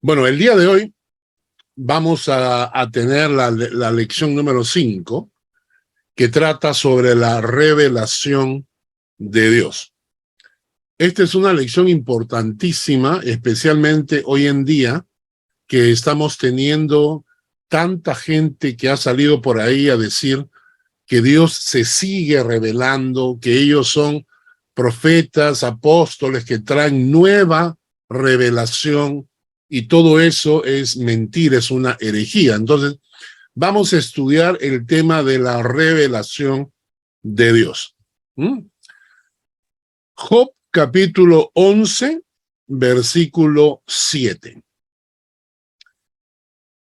Bueno, el día de hoy vamos a tener la lección número 5, que trata sobre la revelación de Dios. Esta es una lección importantísima, especialmente hoy en día, que estamos teniendo tanta gente que ha salido por ahí a decir que Dios se sigue revelando, que ellos son profetas, apóstoles que traen nueva revelación, y todo eso es mentira, es una herejía. Entonces, vamos a estudiar el tema de la revelación de Dios. Job capítulo 11, versículo 7.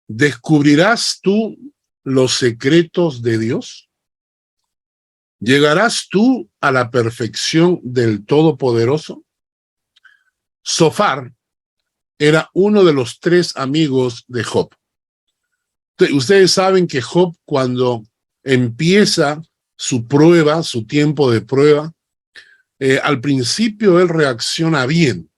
¿Descubrirás tú los secretos de Dios? ¿Llegarás tú a la perfección del Todopoderoso? Zofar era uno de los 3 amigos de Job. Ustedes saben que Job, cuando empieza su prueba, su tiempo de prueba, al principio él reacciona bien.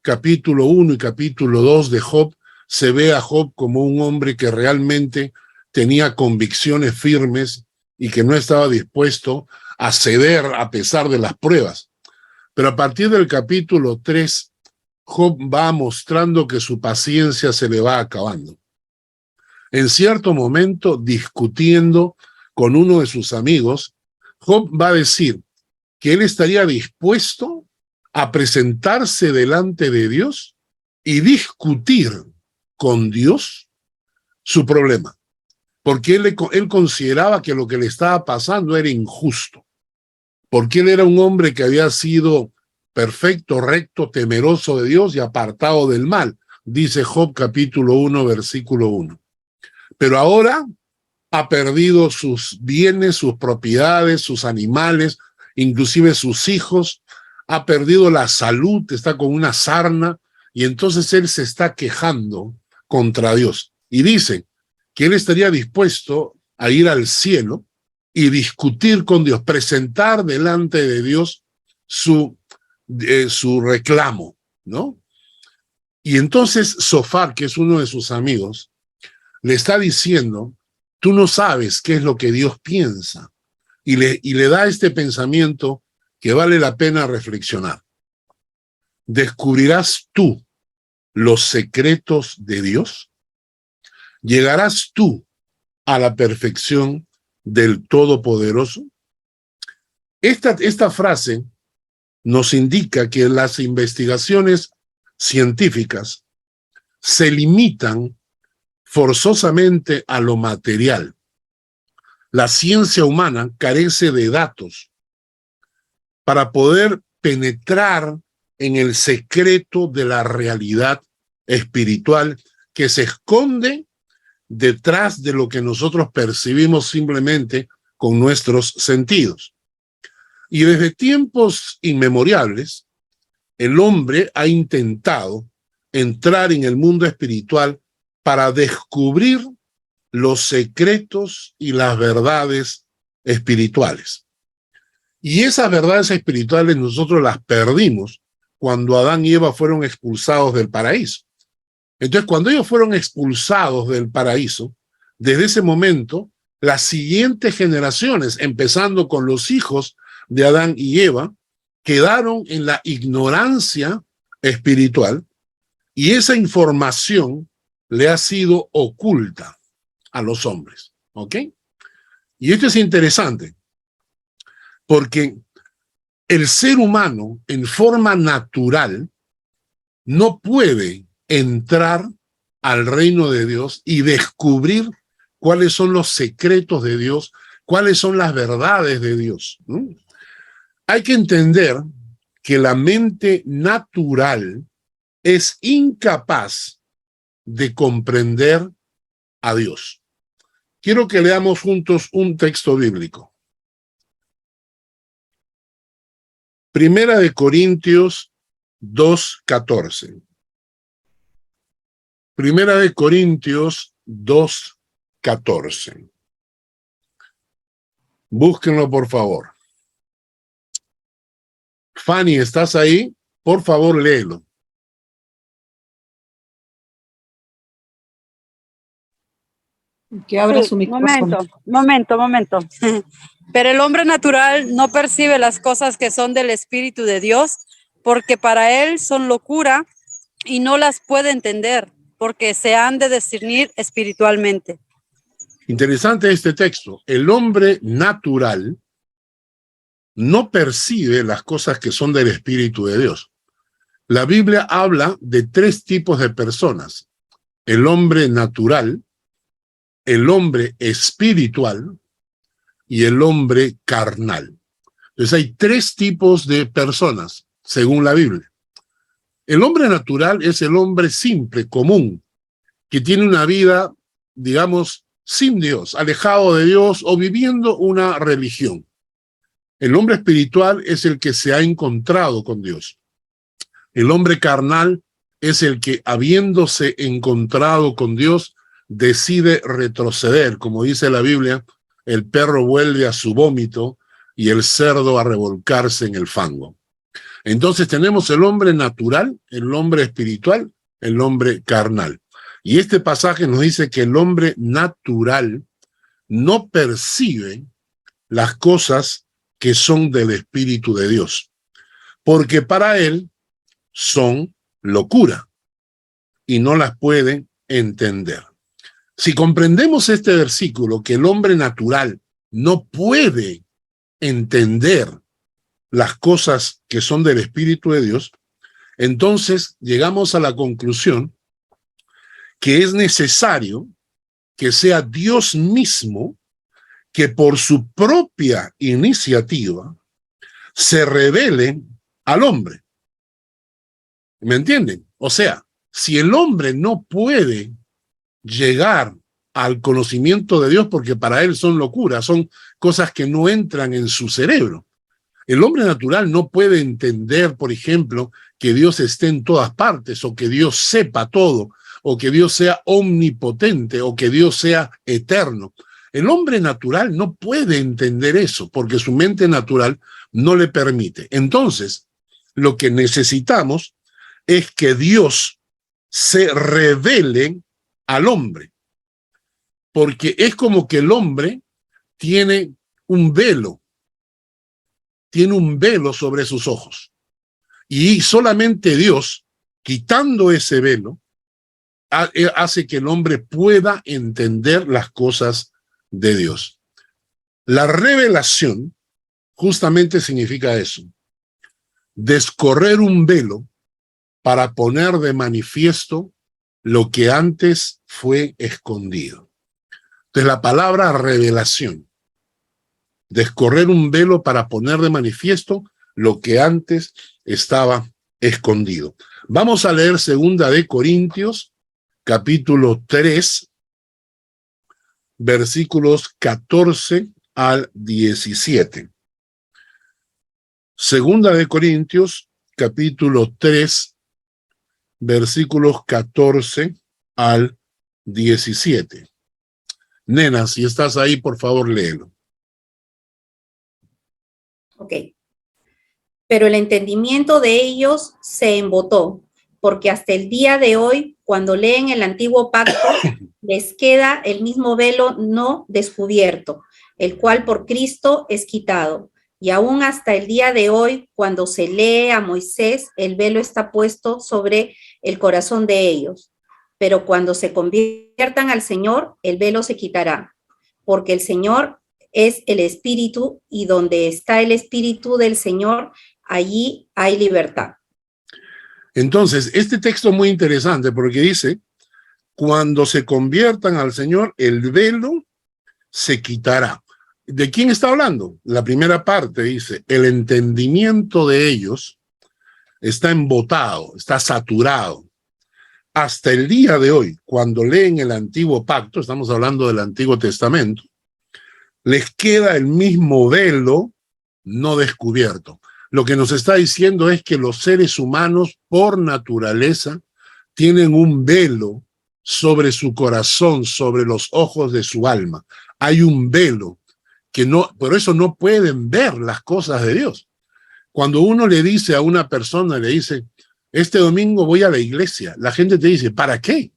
Capítulo 1 y capítulo 2 de Job, se ve a Job como un hombre que realmente tenía convicciones firmes y que no estaba dispuesto a ceder a pesar de las pruebas. Pero a partir del capítulo 3, Job va mostrando que su paciencia se le va acabando. En cierto momento, discutiendo con uno de sus amigos, Job va a decir que él estaría dispuesto a presentarse delante de Dios y discutir con Dios su problema, porque él consideraba que lo que le estaba pasando era injusto, porque él era un hombre que había sido perfecto, recto, temeroso de Dios y apartado del mal, dice Job capítulo 1, versículo 1. Pero ahora ha perdido sus bienes, sus propiedades, sus animales, inclusive sus hijos, ha perdido la salud, está con una sarna, y entonces él se está quejando contra Dios. Y dice que él estaría dispuesto a ir al cielo y discutir con Dios, presentar delante de Dios su reclamo, ¿no? Y entonces Zofar, que es uno de sus amigos, le está diciendo: tú no sabes qué es lo que Dios piensa. Y le da este pensamiento que vale la pena reflexionar. ¿Descubrirás tú los secretos de Dios? ¿Llegarás tú a la perfección del Todopoderoso? Esta frase nos indica que las investigaciones científicas se limitan forzosamente a lo material. La ciencia humana carece de datos para poder penetrar en el secreto de la realidad espiritual que se esconde detrás de lo que nosotros percibimos simplemente con nuestros sentidos. Y desde tiempos inmemoriales, el hombre ha intentado entrar en el mundo espiritual para descubrir los secretos y las verdades espirituales. Y esas verdades espirituales nosotros las perdimos cuando Adán y Eva fueron expulsados del paraíso. Entonces, cuando ellos fueron expulsados del paraíso, desde ese momento, las siguientes generaciones, empezando con los hijos de Adán y Eva, quedaron en la ignorancia espiritual, y esa información le ha sido oculta a los hombres, ¿ok? Y esto es interesante, porque el ser humano, en forma natural, no puede entrar al reino de Dios y descubrir cuáles son los secretos de Dios, cuáles son las verdades de Dios, ¿no? Hay que entender que la mente natural es incapaz de comprender a Dios. Quiero que leamos juntos un texto bíblico. Primera de Corintios 2:14. Primera de Corintios 2:14. Búsquenlo, por favor. Fanny, ¿estás ahí? Por favor, léelo. Que abra su Sí, micrófono. momento. Pero el hombre natural no percibe las cosas que son del Espíritu de Dios, porque para él son locura y no las puede entender, porque se han de discernir espiritualmente. Interesante este texto. El hombre natural no percibe las cosas que son del Espíritu de Dios. La Biblia habla de tres tipos de personas: el hombre natural, el hombre espiritual y el hombre carnal. Entonces hay tres tipos de personas, según la Biblia. El hombre natural es el hombre simple, común, que tiene una vida, digamos, sin Dios, alejado de Dios o viviendo una religión. El hombre espiritual es el que se ha encontrado con Dios. El hombre carnal es el que, habiéndose encontrado con Dios, decide retroceder. Como dice la Biblia, el perro vuelve a su vómito y el cerdo a revolcarse en el fango. Entonces tenemos el hombre natural, el hombre espiritual, el hombre carnal. Y este pasaje nos dice que el hombre natural no percibe las cosas que son del Espíritu de Dios, porque para él son locura y no las puede entender. Si comprendemos este versículo, que el hombre natural no puede entender las cosas que son del Espíritu de Dios, entonces llegamos a la conclusión que es necesario que sea Dios mismo que por su propia iniciativa se revele al hombre. ¿Me entienden? O sea, si el hombre no puede llegar al conocimiento de Dios, porque para él son locuras, son cosas que no entran en su cerebro. El hombre natural no puede entender, por ejemplo, que Dios esté en todas partes, o que Dios sepa todo, o que Dios sea omnipotente, o que Dios sea eterno. El hombre natural no puede entender eso, porque su mente natural no le permite. Entonces, lo que necesitamos es que Dios se revele al hombre, porque es como que el hombre tiene un velo sobre sus ojos, y solamente Dios, quitando ese velo, hace que el hombre pueda entender las cosas de Dios. La revelación justamente significa eso: descorrer un velo para poner de manifiesto lo que antes fue escondido. Entonces, la palabra revelación, descorrer un velo para poner de manifiesto lo que antes estaba escondido. Vamos a leer 2 Corintios, capítulo 3, versículos 14 al 17. 2 Corintios, capítulo 3, versículos 14 al 17. Nena, si estás ahí, por favor, léelo. Ok. Pero el entendimiento de ellos se embotó, porque hasta el día de hoy, cuando leen el antiguo pacto, les queda el mismo velo no descubierto, el cual por Cristo es quitado. Y aún hasta el día de hoy, cuando se lee a Moisés, el velo está puesto sobre el corazón de ellos. Pero cuando se conviertan al Señor, el velo se quitará, porque el Señor es el Espíritu, y donde está el Espíritu del Señor, allí hay libertad. Entonces, este texto es muy interesante porque dice: cuando se conviertan al Señor, el velo se quitará. ¿De quién está hablando? La primera parte dice: el entendimiento de ellos está embotado, está saturado. Hasta el día de hoy, cuando leen el antiguo pacto, estamos hablando del Antiguo Testamento, les queda el mismo velo no descubierto. Lo que nos está diciendo es que los seres humanos, por naturaleza, tienen un velo sobre su corazón, sobre los ojos de su alma. Hay un velo que no, por eso no pueden ver las cosas de Dios. Cuando uno le dice a una persona, le dice: este domingo voy a la iglesia, la gente te dice: ¿para qué?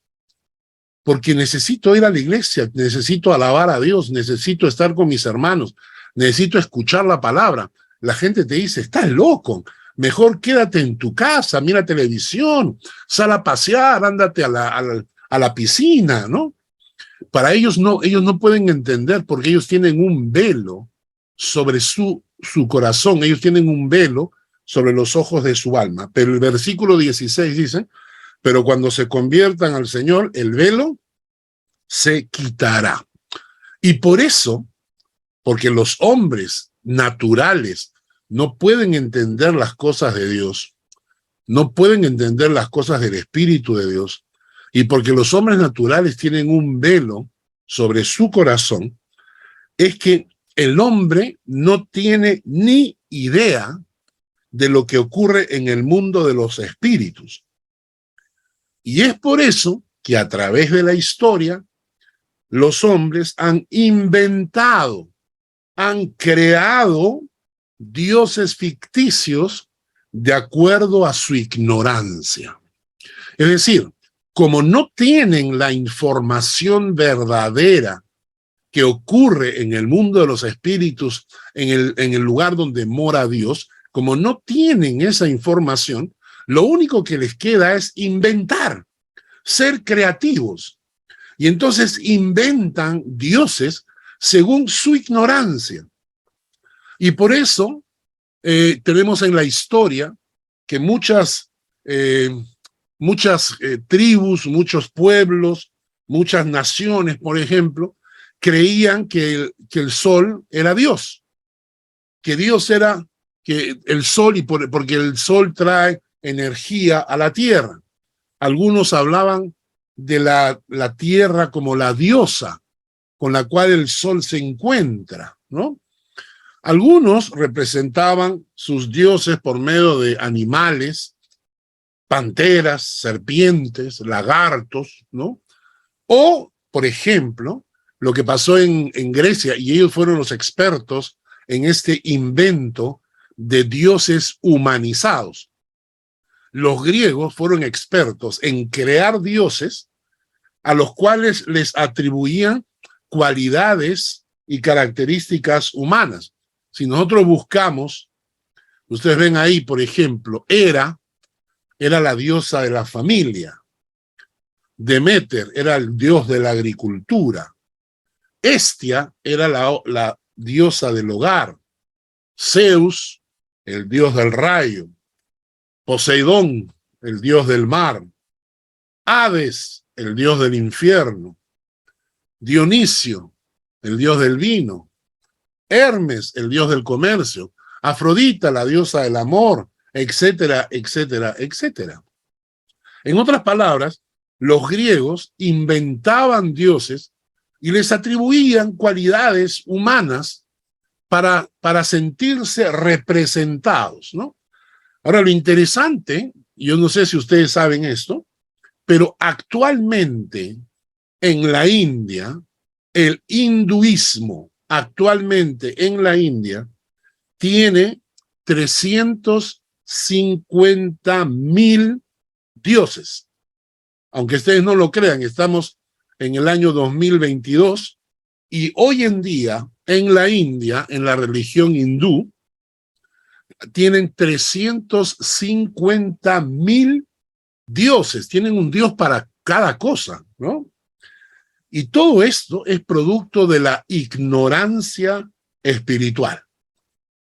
porque necesito ir a la iglesia, necesito alabar a Dios, necesito estar con mis hermanos, necesito escuchar la palabra. La gente te dice, estás loco, mejor quédate en tu casa, mira televisión, sal a pasear, ándate a la piscina, ¿no? Para ellos no pueden entender porque ellos tienen un velo sobre su corazón, ellos tienen un velo sobre los ojos de su alma. Pero el versículo 16 dice, pero cuando se conviertan al Señor, el velo se quitará. Y por eso, porque los hombres naturales no pueden entender las cosas de Dios, no pueden entender las cosas del Espíritu de Dios, y porque los hombres naturales tienen un velo sobre su corazón, es que el hombre no tiene ni idea de lo que ocurre en el mundo de los espíritus. Y es por eso que a través de la historia, los hombres han inventado, han creado dioses ficticios de acuerdo a su ignorancia. Es decir, como no tienen la información verdadera que ocurre en el mundo de los espíritus, en el lugar donde mora Dios, como no tienen esa información, lo único que les queda es inventar, ser creativos. Y entonces inventan dioses según su ignorancia. Y por eso tenemos en la historia que muchas tribus, muchos pueblos, muchas naciones, por ejemplo, creían que el sol era Dios, que Dios era que el sol, porque el sol trae energía a la tierra. Algunos hablaban de la tierra como la diosa con la cual el sol se encuentra, ¿no? Algunos representaban sus dioses por medio de animales, panteras, serpientes, lagartos, ¿no? O, por ejemplo, lo que pasó en Grecia, y ellos fueron los expertos en este invento de dioses humanizados. Los griegos fueron expertos en crear dioses a los cuales les atribuían cualidades y características humanas. Si nosotros buscamos, ustedes ven ahí, por ejemplo, Hera era la diosa de la familia. Deméter era el dios de la agricultura. Hestia era la diosa del hogar. Zeus, el dios del rayo. Poseidón, el dios del mar. Hades, el dios del infierno. Dionisio, el dios del vino. Hermes, el dios del comercio. Afrodita, la diosa del amor, etcétera, etcétera, etcétera. En otras palabras, los griegos inventaban dioses y les atribuían cualidades humanas para sentirse representados, ¿no? Ahora, lo interesante, yo no sé si ustedes saben esto, pero actualmente en la India, el hinduismo actualmente en la India tiene 350,000 dioses. Aunque ustedes no lo crean, estamos en el año 2022 y hoy en día en la India, en la religión hindú, tienen 350,000 dioses, tienen un dios para cada cosa, ¿no? Y todo esto es producto de la ignorancia espiritual.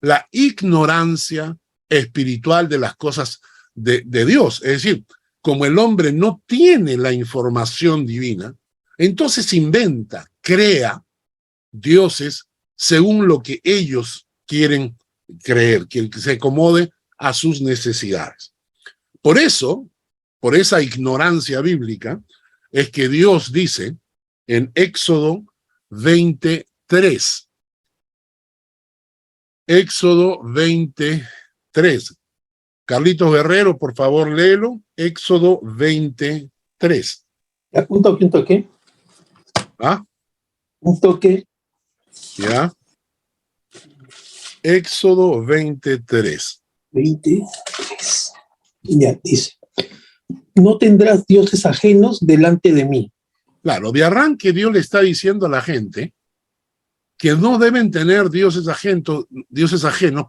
La ignorancia espiritual de las cosas de Dios. Es decir, como el hombre no tiene la información divina, entonces inventa, crea dioses según lo que ellos quieren creer, que se acomode a sus necesidades. Por eso, por esa ignorancia bíblica, es que Dios dice en Éxodo 23. Éxodo 23. Carlitos Guerrero, por favor, léelo. Éxodo 23. ¿Un toque? ¿Ah? Un toque. Ya. Éxodo 23. 23. Ya, dice. No tendrás dioses ajenos delante de mí. Claro, de arranque Dios le está diciendo a la gente que no deben tener dioses ajenos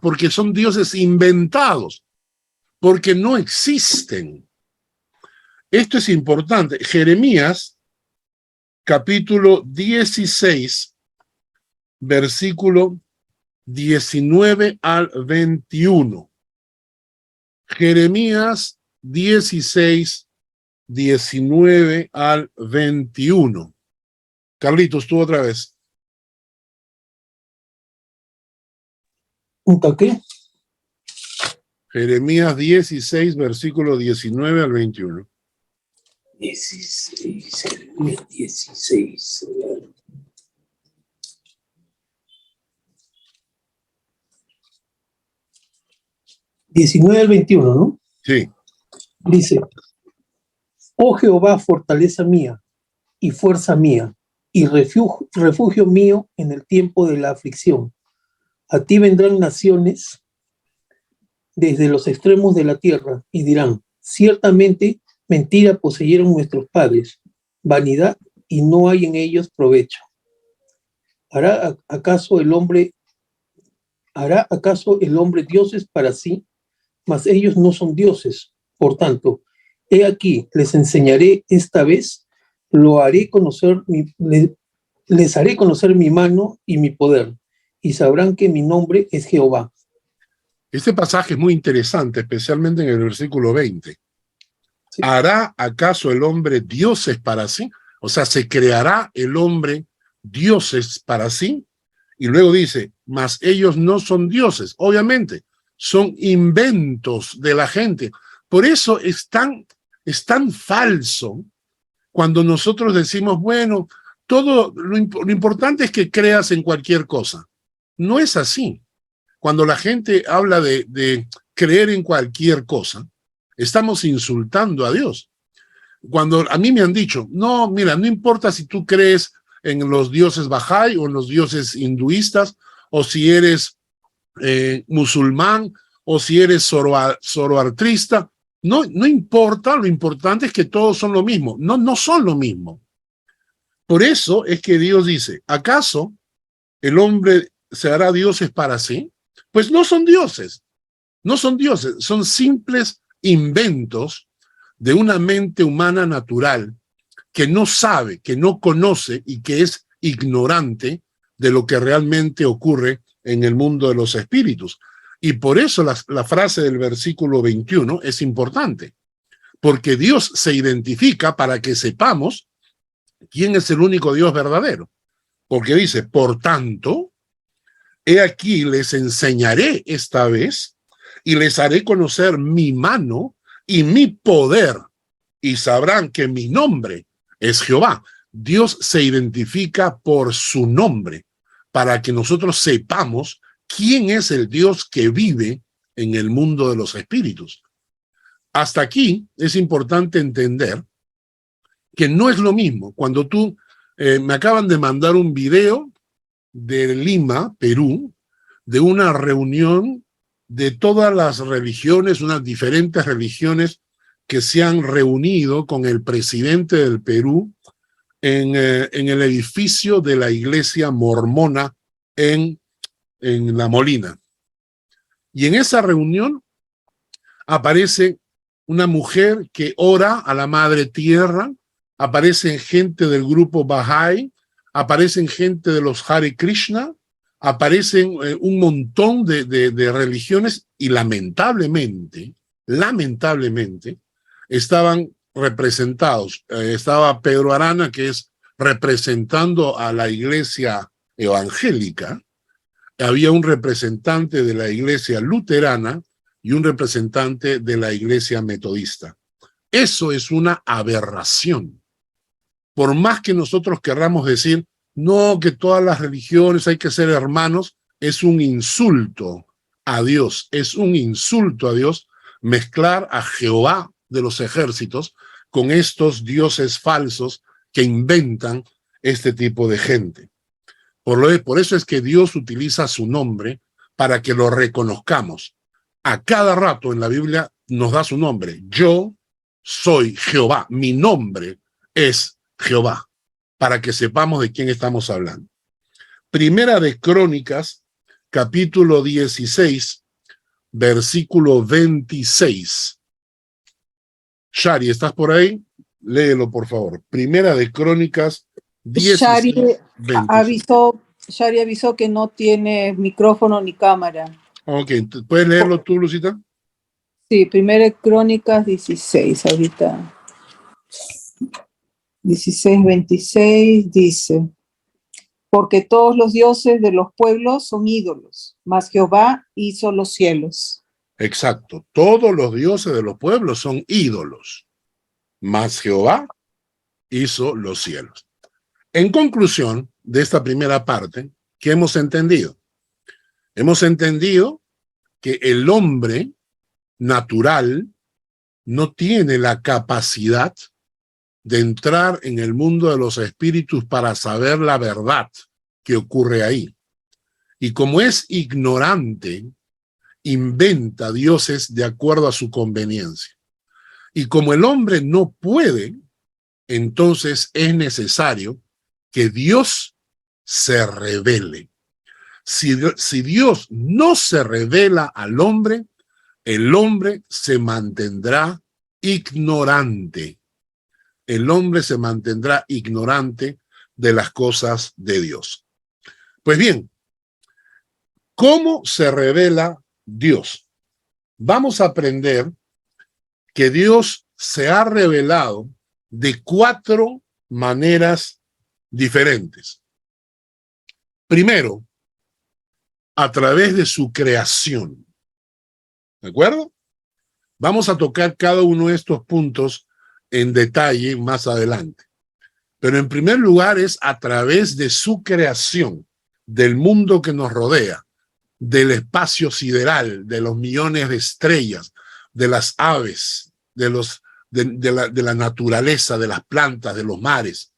porque son dioses inventados, porque no existen. Esto es importante. Jeremías, capítulo 16, versículo 19 al 21. Jeremías 16, 19 al 21. Carlitos, tú otra vez. ¿Un toque? Jeremías 16, versículo 19 al 21. 16, 16. 19 al 21, ¿no? Sí. Dice: Oh Jehová, fortaleza mía y fuerza mía y refugio mío en el tiempo de la aflicción. A ti vendrán naciones desde los extremos de la tierra y dirán: ciertamente mentira poseyeron nuestros padres, vanidad, y no hay en ellos provecho. ¿Hará acaso el hombre dioses para sí? Mas ellos no son dioses. Por tanto, he aquí, les enseñaré esta vez, les haré conocer mi mano y mi poder, y sabrán que mi nombre es Jehová. Este pasaje es muy interesante, especialmente en el versículo 20. Sí. ¿Hará acaso el hombre dioses para sí? O sea, ¿se creará el hombre dioses para sí? Y luego dice, mas ellos no son dioses. Obviamente, son inventos de la gente. Por eso es tan falso cuando nosotros decimos, bueno, todo lo importante es que creas en cualquier cosa. No es así. Cuando la gente habla de creer en cualquier cosa, estamos insultando a Dios. Cuando a mí me han dicho, no, mira, no importa si tú crees en los dioses Bahá'í o en los dioses hinduistas, o si eres musulmán, o si eres zoroastrista, no importa, lo importante es que todos son lo mismo. No son lo mismo. Por eso es que Dios dice, ¿acaso el hombre se hará dioses para sí? Pues no son dioses, son simples inventos de una mente humana natural que no sabe, que no conoce y que es ignorante de lo que realmente ocurre en el mundo de los espíritus. Y por eso la frase del versículo 21 es importante, porque Dios se identifica para que sepamos quién es el único Dios verdadero. Porque dice, por tanto, he aquí les enseñaré esta vez y les haré conocer mi mano y mi poder, y sabrán que mi nombre es Jehová. Dios se identifica por su nombre para que nosotros sepamos quién es el Dios que vive en el mundo de los espíritus. Hasta aquí es importante entender que no es lo mismo. Cuando tú, me acaban de mandar un video de Lima, Perú, de una reunión de todas las religiones, unas diferentes religiones que se han reunido con el presidente del Perú en el edificio de la iglesia mormona en La Molina. Y en esa reunión aparece una mujer que ora a la Madre Tierra, aparecen gente del grupo Bahá'í, aparecen gente de los Hare Krishna, aparecen un montón de religiones y lamentablemente, estaban representados. Estaba Pedro Arana, que es representando a la iglesia evangélica. Había un representante de la iglesia luterana y un representante de la iglesia metodista. Eso es una aberración. Por más que nosotros querramos decir, no, que todas las religiones hay que ser hermanos, es un insulto a Dios, es un insulto a Dios mezclar a Jehová de los ejércitos con estos dioses falsos que inventan este tipo de gente. Por eso es que Dios utiliza su nombre para que lo reconozcamos. A cada rato en la Biblia nos da su nombre. Yo soy Jehová, mi nombre es Jehová. para que sepamos de quién estamos hablando. Primera de Crónicas, capítulo 16, versículo 26. Shari, ¿estás por ahí? Léelo, por favor. Primera de Crónicas 16, 26. Shari avisó que no tiene micrófono ni cámara. Ok, ¿puedes leerlo tú, Lucita? Sí, Primera de Crónicas 16, ahorita. 16:26 dice: porque todos los dioses de los pueblos son ídolos, mas Jehová hizo los cielos. Exacto. Todos los dioses de los pueblos son ídolos, mas Jehová hizo los cielos. En conclusión de esta primera parte, ¿qué hemos entendido? Hemos entendido que el hombre natural no tiene la capacidad de entrar en el mundo de los espíritus para saber la verdad que ocurre ahí. Y como es ignorante, inventa dioses de acuerdo a su conveniencia. Y como el hombre no puede, entonces es necesario que Dios se revele. Si Dios no se revela al hombre, el hombre se mantendrá ignorante. El hombre se mantendrá ignorante de las cosas de Dios. Pues bien, ¿cómo se revela Dios? Vamos a aprender que Dios se ha revelado de 4 maneras diferentes. Primero, a través de su creación. ¿De acuerdo? Vamos a tocar cada uno de estos puntos en detalle más adelante. Pero en primer lugar es a través de su creación, del mundo que nos rodea, del espacio sideral, de los millones de estrellas, de las aves, de la naturaleza, de las plantas, de los mares.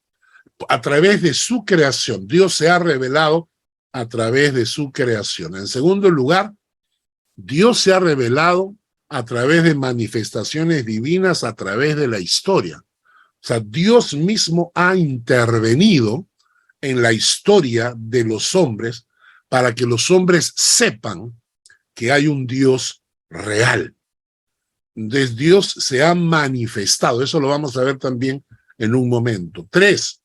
A través de su creación, Dios se ha revelado a través de su creación. En segundo lugar, Dios se ha revelado a través de manifestaciones divinas a través de la historia. O sea, Dios mismo ha intervenido en la historia de los hombres para que los hombres sepan que hay un Dios real. Entonces, Dios se ha manifestado. Eso lo vamos a ver también en un momento. 3,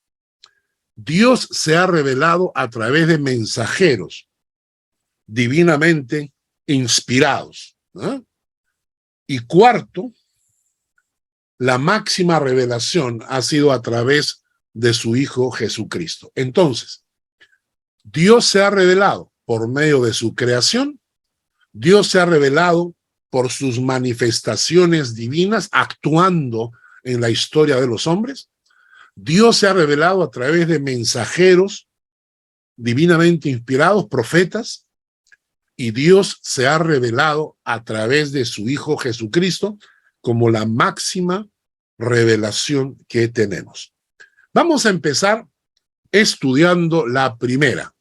Dios se ha revelado a través de mensajeros divinamente inspirados, ¿no? Y 4, la máxima revelación ha sido a través de su Hijo Jesucristo. Entonces, Dios se ha revelado por medio de su creación, Dios se ha revelado por sus manifestaciones divinas actuando en la historia de los hombres, Dios se ha revelado a través de mensajeros divinamente inspirados, profetas, y Dios se ha revelado a través de su Hijo Jesucristo como la máxima revelación que tenemos. Vamos a empezar estudiando la primera.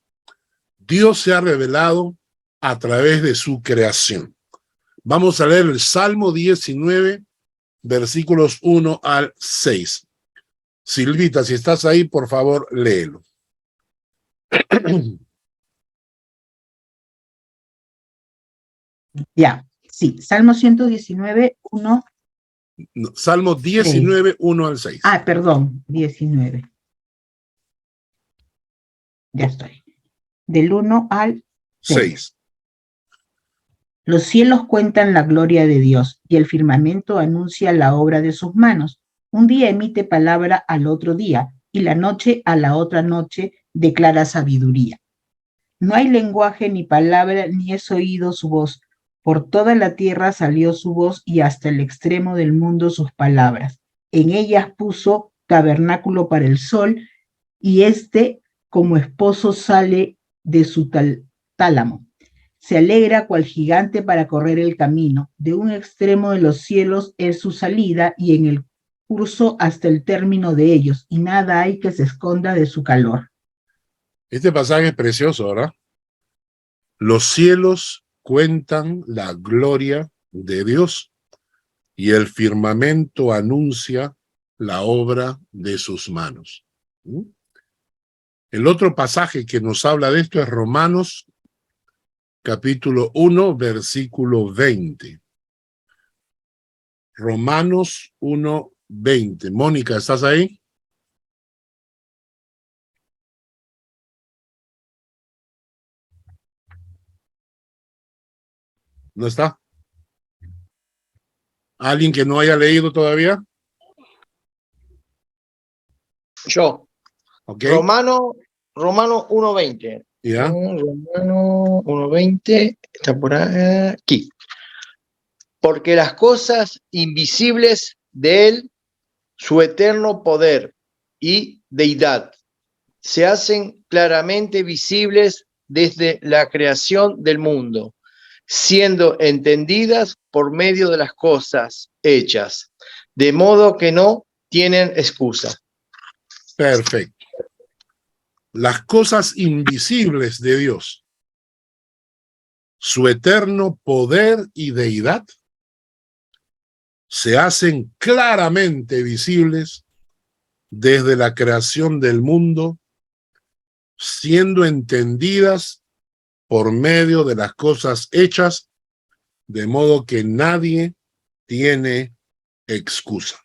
Dios se ha revelado a través de su creación. Vamos a leer el Salmo 19, versículos 1 al 6. Silvita, si estás ahí, por favor, léelo. Ya, sí, Salmo 119, 1. No, Salmo 19, 1 al 6. Ah, perdón, 19. Ya estoy. Del 1 al 6. Los cielos cuentan la gloria de Dios y el firmamento anuncia la obra de sus manos. Un día emite palabra al otro día y la noche a la otra noche declara sabiduría. No hay lenguaje ni palabra ni es oído su voz. Por toda la tierra salió su voz y hasta el extremo del mundo sus palabras. En ellas puso tabernáculo para el sol y éste como esposo sale de su tálamo. Se alegra cual gigante para correr el camino. De un extremo de los cielos es su salida y en el curso hasta el término de ellos, y nada hay que se esconda de su calor. Este pasaje es precioso, ¿verdad? Los cielos cuentan la gloria de Dios y el firmamento anuncia la obra de sus manos. El otro pasaje que nos habla de esto es Romanos capítulo 1, versículo 20. Romanos 1, 20. Mónica, ¿estás ahí? ¿No está? ¿Alguien que no haya leído todavía? Yo, ¿Ok? Romano 1:20. ¿Ya? Romano 1:20 está por aquí. Porque las cosas invisibles de él, su eterno poder y deidad, se hacen claramente visibles desde la creación del mundo, siendo entendidas por medio de las cosas hechas, de modo que no tienen excusa. Perfecto. Las cosas invisibles de Dios, su eterno poder y deidad, se hacen claramente visibles desde la creación del mundo, siendo entendidas por medio de las cosas hechas, de modo que nadie tiene excusa.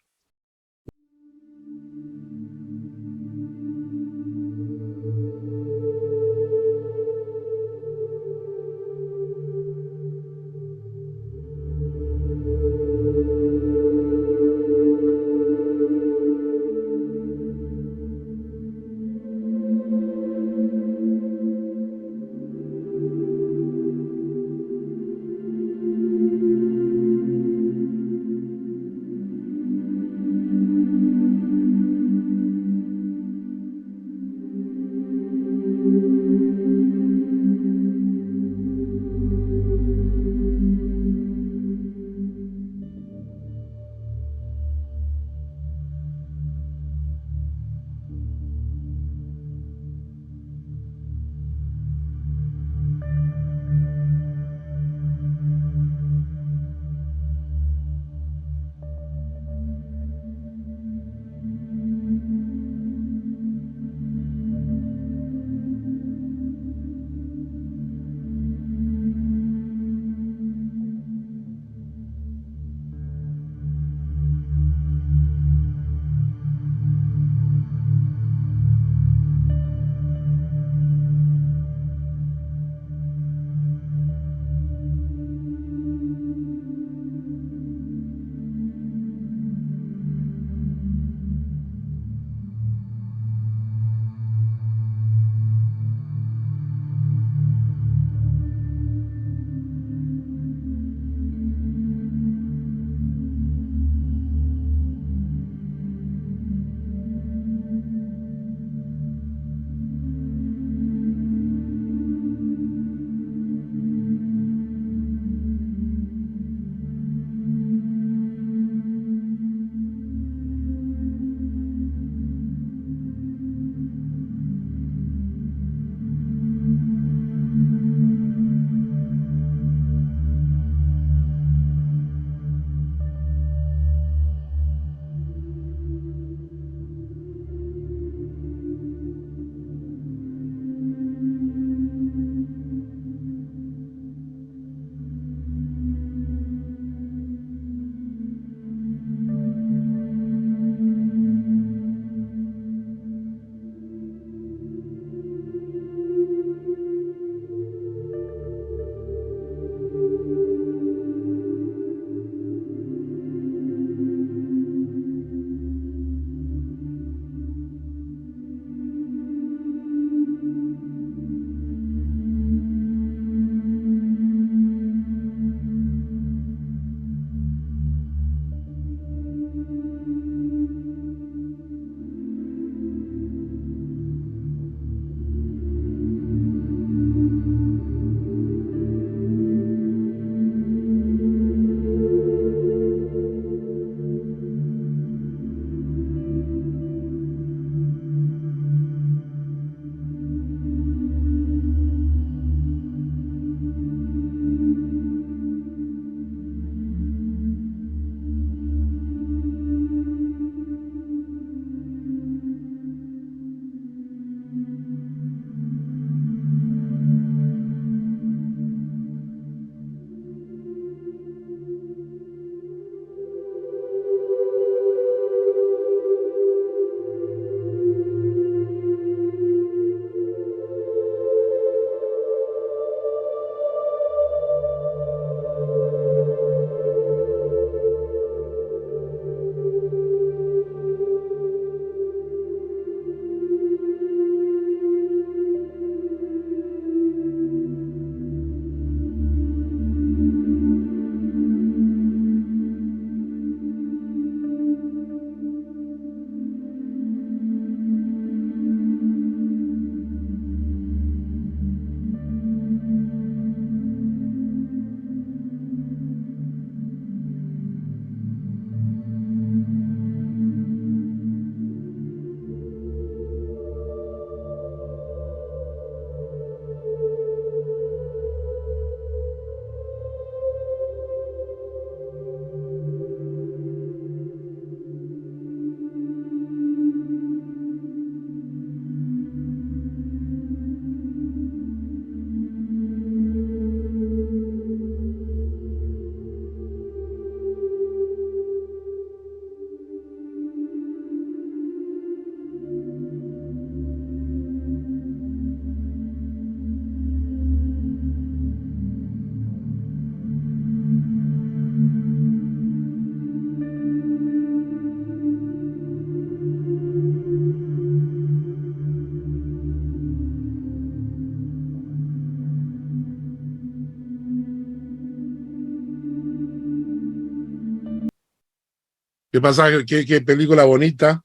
¿Qué pasaje, qué película bonita?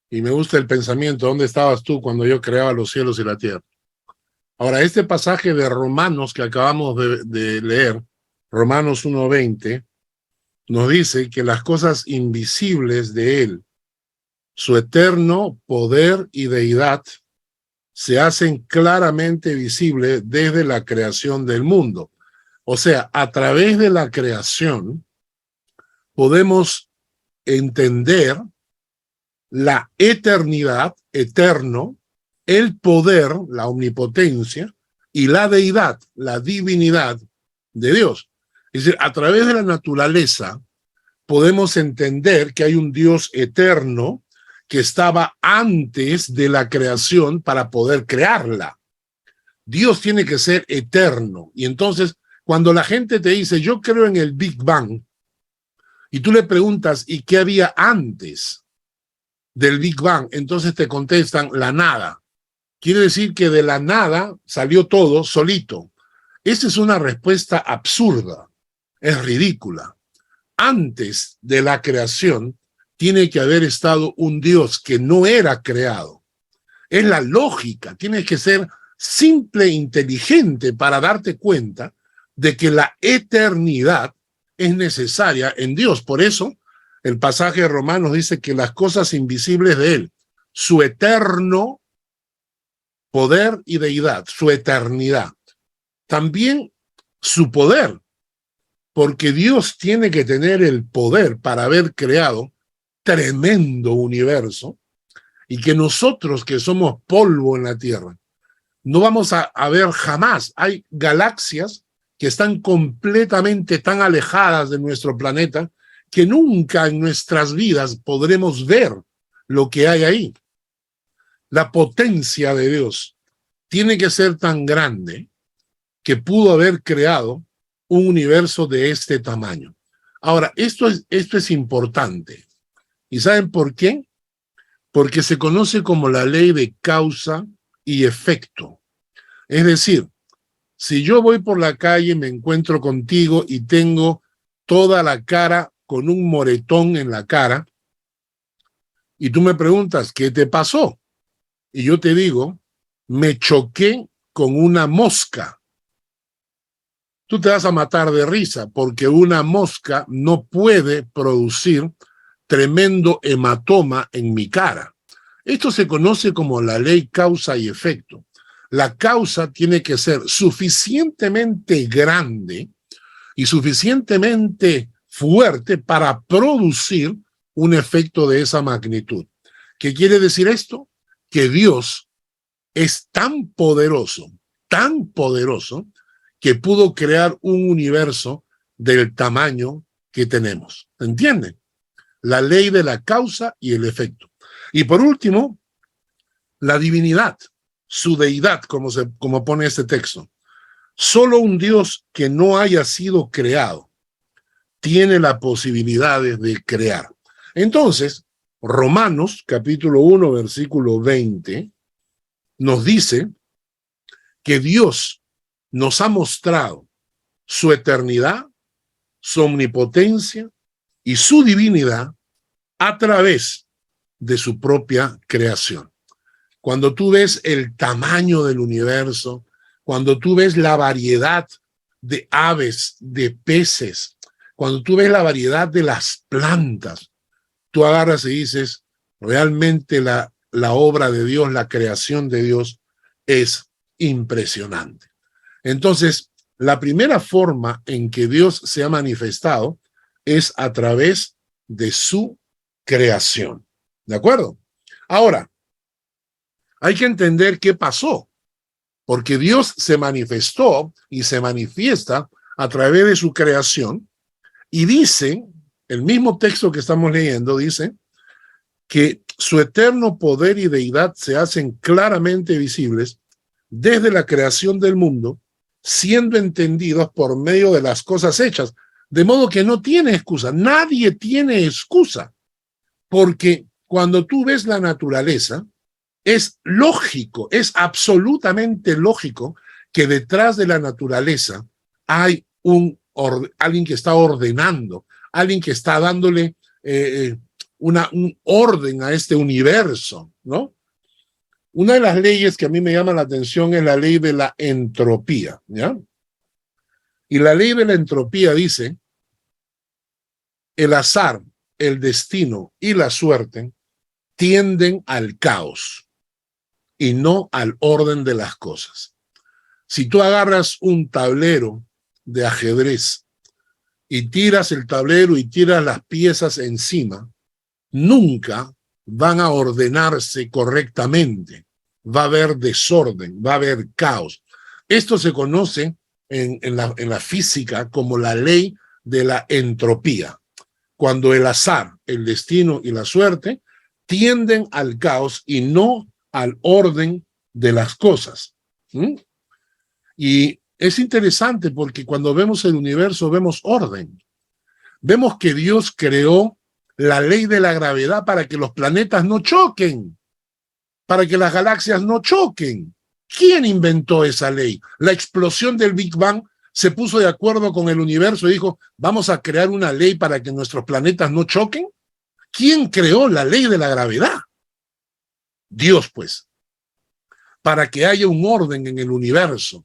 Y me gusta el pensamiento. ¿Dónde estabas tú cuando yo creaba los cielos y la tierra? Ahora, este pasaje de Romanos que acabamos de leer, Romanos 1:20, nos dice que las cosas invisibles de él, su eterno poder y deidad, se hacen claramente visibles desde la creación del mundo. O sea, a través de la creación podemos entender la eternidad, eterno, el poder, la omnipotencia, y la deidad, la divinidad de Dios. Es decir, a través de la naturaleza podemos entender que hay un Dios eterno que estaba antes de la creación para poder crearla. Dios tiene que ser eterno. Y entonces, cuando la gente te dice, yo creo en el Big Bang, y tú le preguntas, ¿y qué había antes del Big Bang? Entonces te contestan, la nada. Quiere decir que de la nada salió todo solito. Esa es una respuesta absurda, es ridícula. Antes de la creación tiene que haber estado un Dios que no era creado. Es la lógica, tienes que ser simple e inteligente para darte cuenta de que la eternidad es necesaria en Dios. Por eso el pasaje de Romanos dice que las cosas invisibles de él, su eterno poder y deidad, su eternidad, también su poder, porque Dios tiene que tener el poder para haber creado tremendo universo, y que nosotros que somos polvo en la Tierra, no vamos a ver jamás. Hay galaxias que están completamente tan alejadas de nuestro planeta que nunca en nuestras vidas podremos ver lo que hay ahí. La potencia de Dios tiene que ser tan grande que pudo haber creado un universo de este tamaño. Ahora, esto es importante. ¿Y saben por qué? Porque se conoce como la ley de causa y efecto. Es decir, si yo voy por la calle, me encuentro contigo y tengo toda la cara con un moretón en la cara, y tú me preguntas, ¿qué te pasó? Y yo te digo, me choqué con una mosca. Tú te vas a matar de risa porque una mosca no puede producir tremendo hematoma en mi cara. Esto se conoce como la ley causa y efecto. La causa tiene que ser suficientemente grande y suficientemente fuerte para producir un efecto de esa magnitud. ¿Qué quiere decir esto? Que Dios es tan poderoso, que pudo crear un universo del tamaño que tenemos. ¿Entienden? La ley de la causa y el efecto. Y por último, la divinidad, su deidad, como pone este texto. Solo un Dios que no haya sido creado tiene la posibilidad de crear. Entonces, Romanos, capítulo 1, versículo 20, nos dice que Dios nos ha mostrado su eternidad, su omnipotencia y su divinidad a través de su propia creación. Cuando tú ves el tamaño del universo, cuando tú ves la variedad de aves, de peces, cuando tú ves la variedad de las plantas, tú agarras y dices, realmente la obra de Dios, la creación de Dios es impresionante. Entonces, la primera forma en que Dios se ha manifestado es a través de su creación. ¿De acuerdo? Ahora, hay que entender qué pasó, porque Dios se manifestó y se manifiesta a través de su creación, y dice, el mismo texto que estamos leyendo, dice que su eterno poder y deidad se hacen claramente visibles desde la creación del mundo, siendo entendidos por medio de las cosas hechas, de modo que no tiene excusa, nadie tiene excusa, porque cuando tú ves la naturaleza, es lógico, es absolutamente lógico que detrás de la naturaleza hay alguien que está ordenando, alguien que está dándole un orden a este universo, ¿no? Una de las leyes que a mí me llama la atención es la ley de la entropía, ¿ya? Y la ley de la entropía dice: el azar, el destino y la suerte tienden al caos y no al orden de las cosas. Si tú agarras un tablero de ajedrez y tiras el tablero y tiras las piezas encima, nunca van a ordenarse correctamente. Va a haber desorden, va a haber caos. Esto se conoce en la física como la ley de la entropía. Cuando el azar, el destino y la suerte tienden al caos y no al orden de las cosas. Y es interesante porque cuando vemos el universo vemos orden. Vemos que Dios creó la ley de la gravedad para que los planetas no choquen, para que las galaxias no choquen. ¿Quién inventó esa ley? La explosión del Big Bang se puso de acuerdo con el universo y dijo: vamos a crear una ley para que nuestros planetas no choquen. ¿Quién creó la ley de la gravedad? Dios, pues, para que haya un orden en el universo.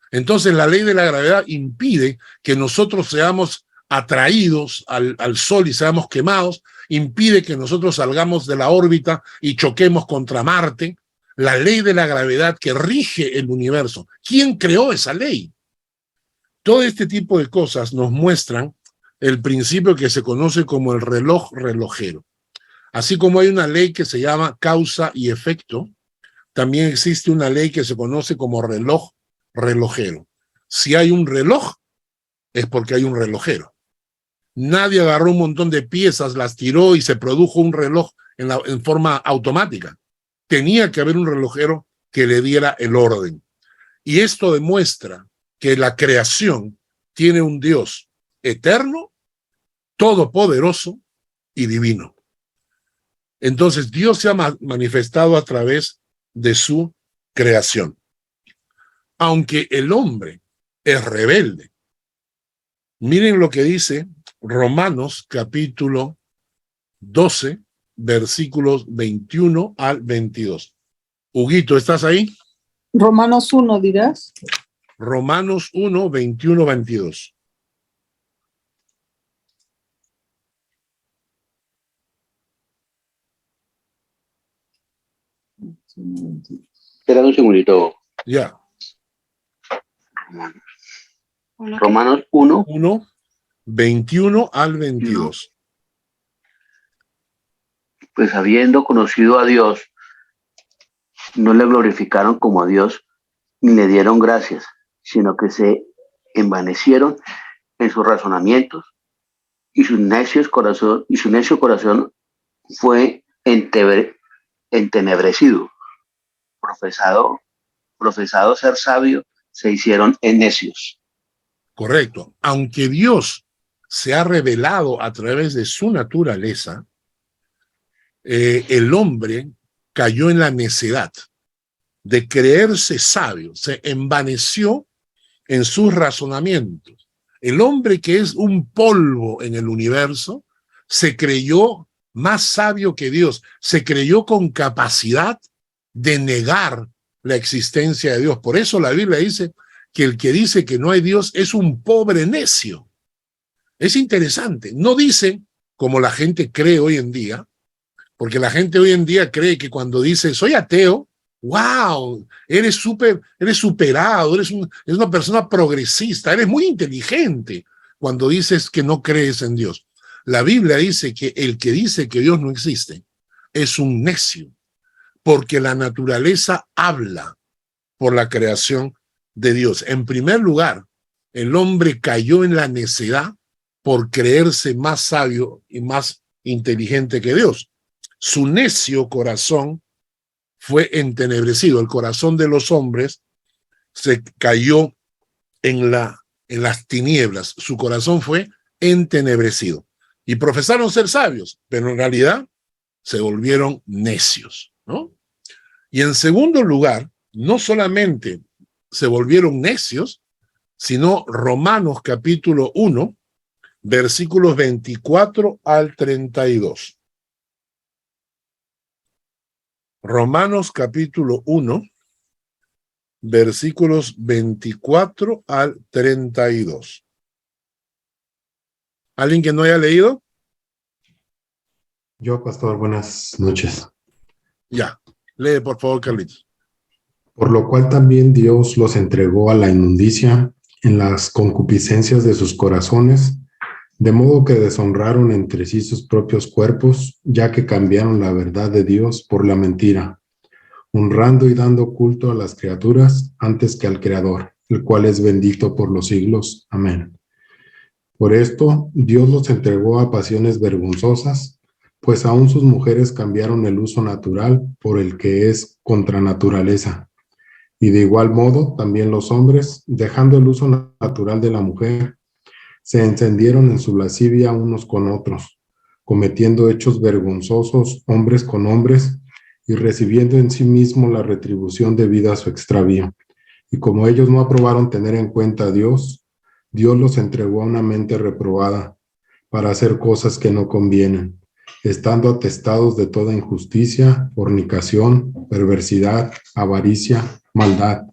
Entonces la ley de la gravedad impide que nosotros seamos atraídos al Sol y seamos quemados, impide que nosotros salgamos de la órbita y choquemos contra Marte. La ley de la gravedad que rige el universo. ¿Quién creó esa ley? Todo este tipo de cosas nos muestran el principio que se conoce como el reloj relojero. Así como hay una ley que se llama causa y efecto, también existe una ley que se conoce como reloj relojero. Si hay un reloj, es porque hay un relojero. Nadie agarró un montón de piezas, las tiró y se produjo un reloj en forma automática. Tenía que haber un relojero que le diera el orden. Y esto demuestra que la creación tiene un Dios eterno, todopoderoso y divino. Entonces Dios se ha manifestado a través de su creación. Aunque el hombre es rebelde. Miren lo que dice Romanos capítulo 12, versículos 21 al 22. Huguito, ¿estás ahí? Romanos 1, dirás. Romanos 1, 21, 22. Espera un segundito. Ya. Romanos 1. 1, 21 al 22. Pues habiendo conocido a Dios, no le glorificaron como a Dios, ni le dieron gracias, sino que se envanecieron en sus razonamientos, y su necio corazón fue entenebrecido. Profesado ser sabio, se hicieron necios. Correcto. Aunque Dios se ha revelado a través de su naturaleza, el hombre cayó en la necedad de creerse sabio, se envaneció en sus razonamientos. El hombre, que es un polvo en el universo, se creyó más sabio que Dios, se creyó con capacidad de negar la existencia de Dios. Por eso la Biblia dice que el que dice que no hay Dios es un pobre necio. Es interesante. No dice, como la gente cree hoy en día, porque la gente hoy en día cree que cuando dice soy ateo, wow, eres superado, eres una persona progresista, eres muy inteligente cuando dices que no crees en Dios. La Biblia dice que el que dice que Dios no existe es un necio, porque la naturaleza habla por la creación de Dios. En primer lugar, el hombre cayó en la necedad por creerse más sabio y más inteligente que Dios. Su necio corazón fue entenebrecido. El corazón de los hombres se cayó en las tinieblas. Su corazón fue entenebrecido. Y profesaron ser sabios, pero en realidad se volvieron necios, ¿no? Y en segundo lugar, no solamente se volvieron necios, sino Romanos capítulo 1, versículos 24 al 32. Romanos capítulo 1, versículos 24 al 32. ¿Alguien que no haya leído? Yo, pastor, buenas noches. Ya, lee por favor, Carlitos. Por lo cual también Dios los entregó a la inmundicia en las concupiscencias de sus corazones, de modo que deshonraron entre sí sus propios cuerpos, ya que cambiaron la verdad de Dios por la mentira, honrando y dando culto a las criaturas antes que al Creador, el cual es bendito por los siglos. Amén. Por esto, Dios los entregó a pasiones vergonzosas, pues aún sus mujeres cambiaron el uso natural por el que es contra naturaleza. Y de igual modo, también los hombres, dejando el uso natural de la mujer, se encendieron en su lascivia unos con otros, cometiendo hechos vergonzosos hombres con hombres y recibiendo en sí mismo la retribución debida a su extravío. Y como ellos no aprobaron tener en cuenta a Dios, Dios los entregó a una mente reprobada para hacer cosas que no convienen, estando atestados de toda injusticia, fornicación, perversidad, avaricia, maldad,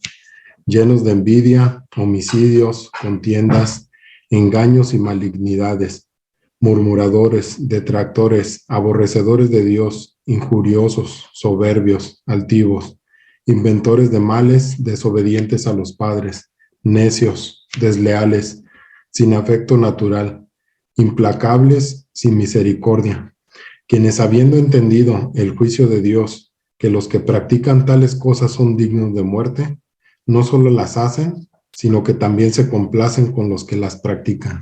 llenos de envidia, homicidios, contiendas, engaños y malignidades, murmuradores, detractores, aborrecedores de Dios, injuriosos, soberbios, altivos, inventores de males, desobedientes a los padres, necios, desleales, sin afecto natural, implacables, sin misericordia, quienes habiendo entendido el juicio de Dios, que los que practican tales cosas son dignos de muerte, no solo las hacen, sino que también se complacen con los que las practican.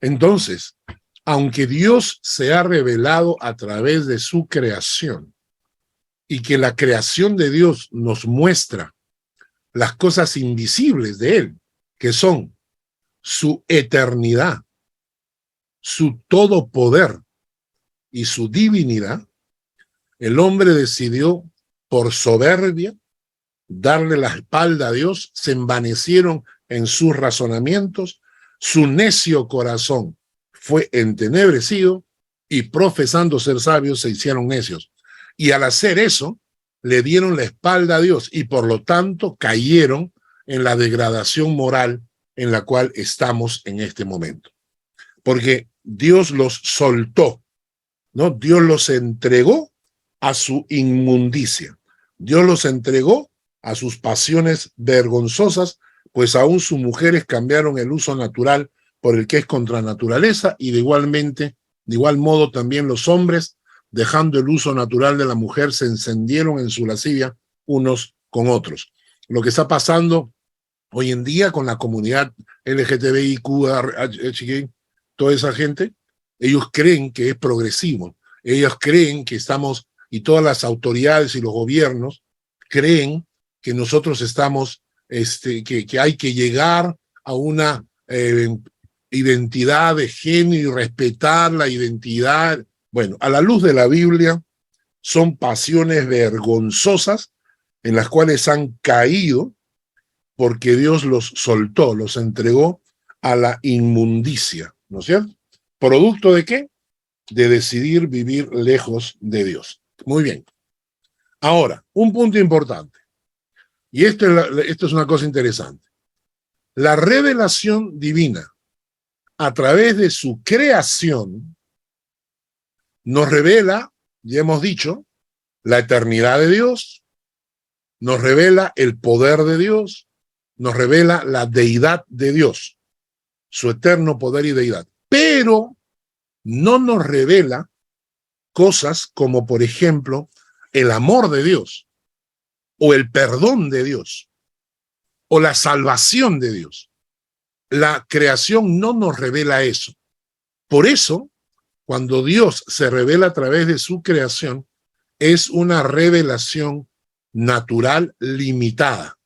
Entonces, aunque Dios se ha revelado a través de su creación y que la creación de Dios nos muestra las cosas invisibles de Él, que son su eternidad, su todopoder y su divinidad, el hombre decidió por soberbia darle la espalda a Dios, se envanecieron en sus razonamientos, su necio corazón fue entenebrecido y profesando ser sabios se hicieron necios. Y al hacer eso, le dieron la espalda a Dios y por lo tanto cayeron en la degradación moral en la cual estamos en este momento. Porque Dios los soltó, ¿no? Dios los entregó a su inmundicia. Dios los entregó a sus pasiones vergonzosas, pues aún sus mujeres cambiaron el uso natural por el que es contra naturaleza, y de igual modo también los hombres, dejando el uso natural de la mujer, se encendieron en su lascivia unos con otros. Lo que está pasando hoy en día con la comunidad LGTBIQ, toda esa gente, ellos creen que es progresivo, ellos creen que estamos, y todas las autoridades y los gobiernos creen que nosotros estamos, que hay que llegar a una identidad de género y respetar la identidad. Bueno, a la luz de la Biblia, son pasiones vergonzosas en las cuales han caído porque Dios los soltó, los entregó a la inmundicia, ¿no es cierto? ¿Producto de qué? De decidir vivir lejos de Dios. Muy bien. Ahora, un punto importante. Y esto es una cosa interesante. La revelación divina, a través de su creación, nos revela, ya hemos dicho, la eternidad de Dios, nos revela el poder de Dios, nos revela la deidad de Dios, su eterno poder y deidad. Pero no nos revela cosas como, por ejemplo, el amor de Dios, o el perdón de Dios, o la salvación de Dios. La creación no nos revela eso. Por eso, cuando Dios se revela a través de su creación, es una revelación natural limitada.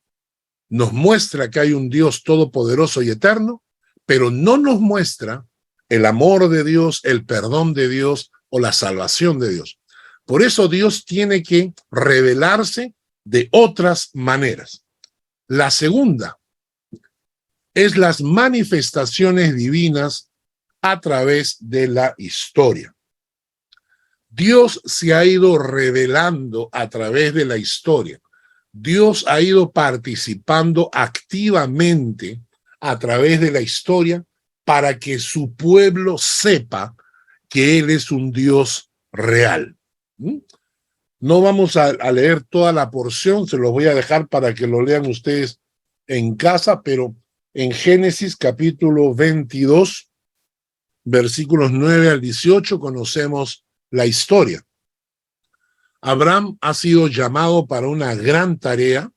Nos muestra que hay un Dios todopoderoso y eterno, pero no nos muestra el amor de Dios, el perdón de Dios o la salvación de Dios. Por eso Dios tiene que revelarse de otras maneras. La segunda es las manifestaciones divinas a través de la historia. Dios se ha ido revelando a través de la historia. Dios ha ido participando activamente a través de la historia para que su pueblo sepa que Él es un Dios real. No vamos a leer toda la porción, se los voy a dejar para que lo lean ustedes en casa, pero en Génesis capítulo 22, versículos 9 al 18, conocemos la historia. Abraham ha sido llamado para una gran tarea,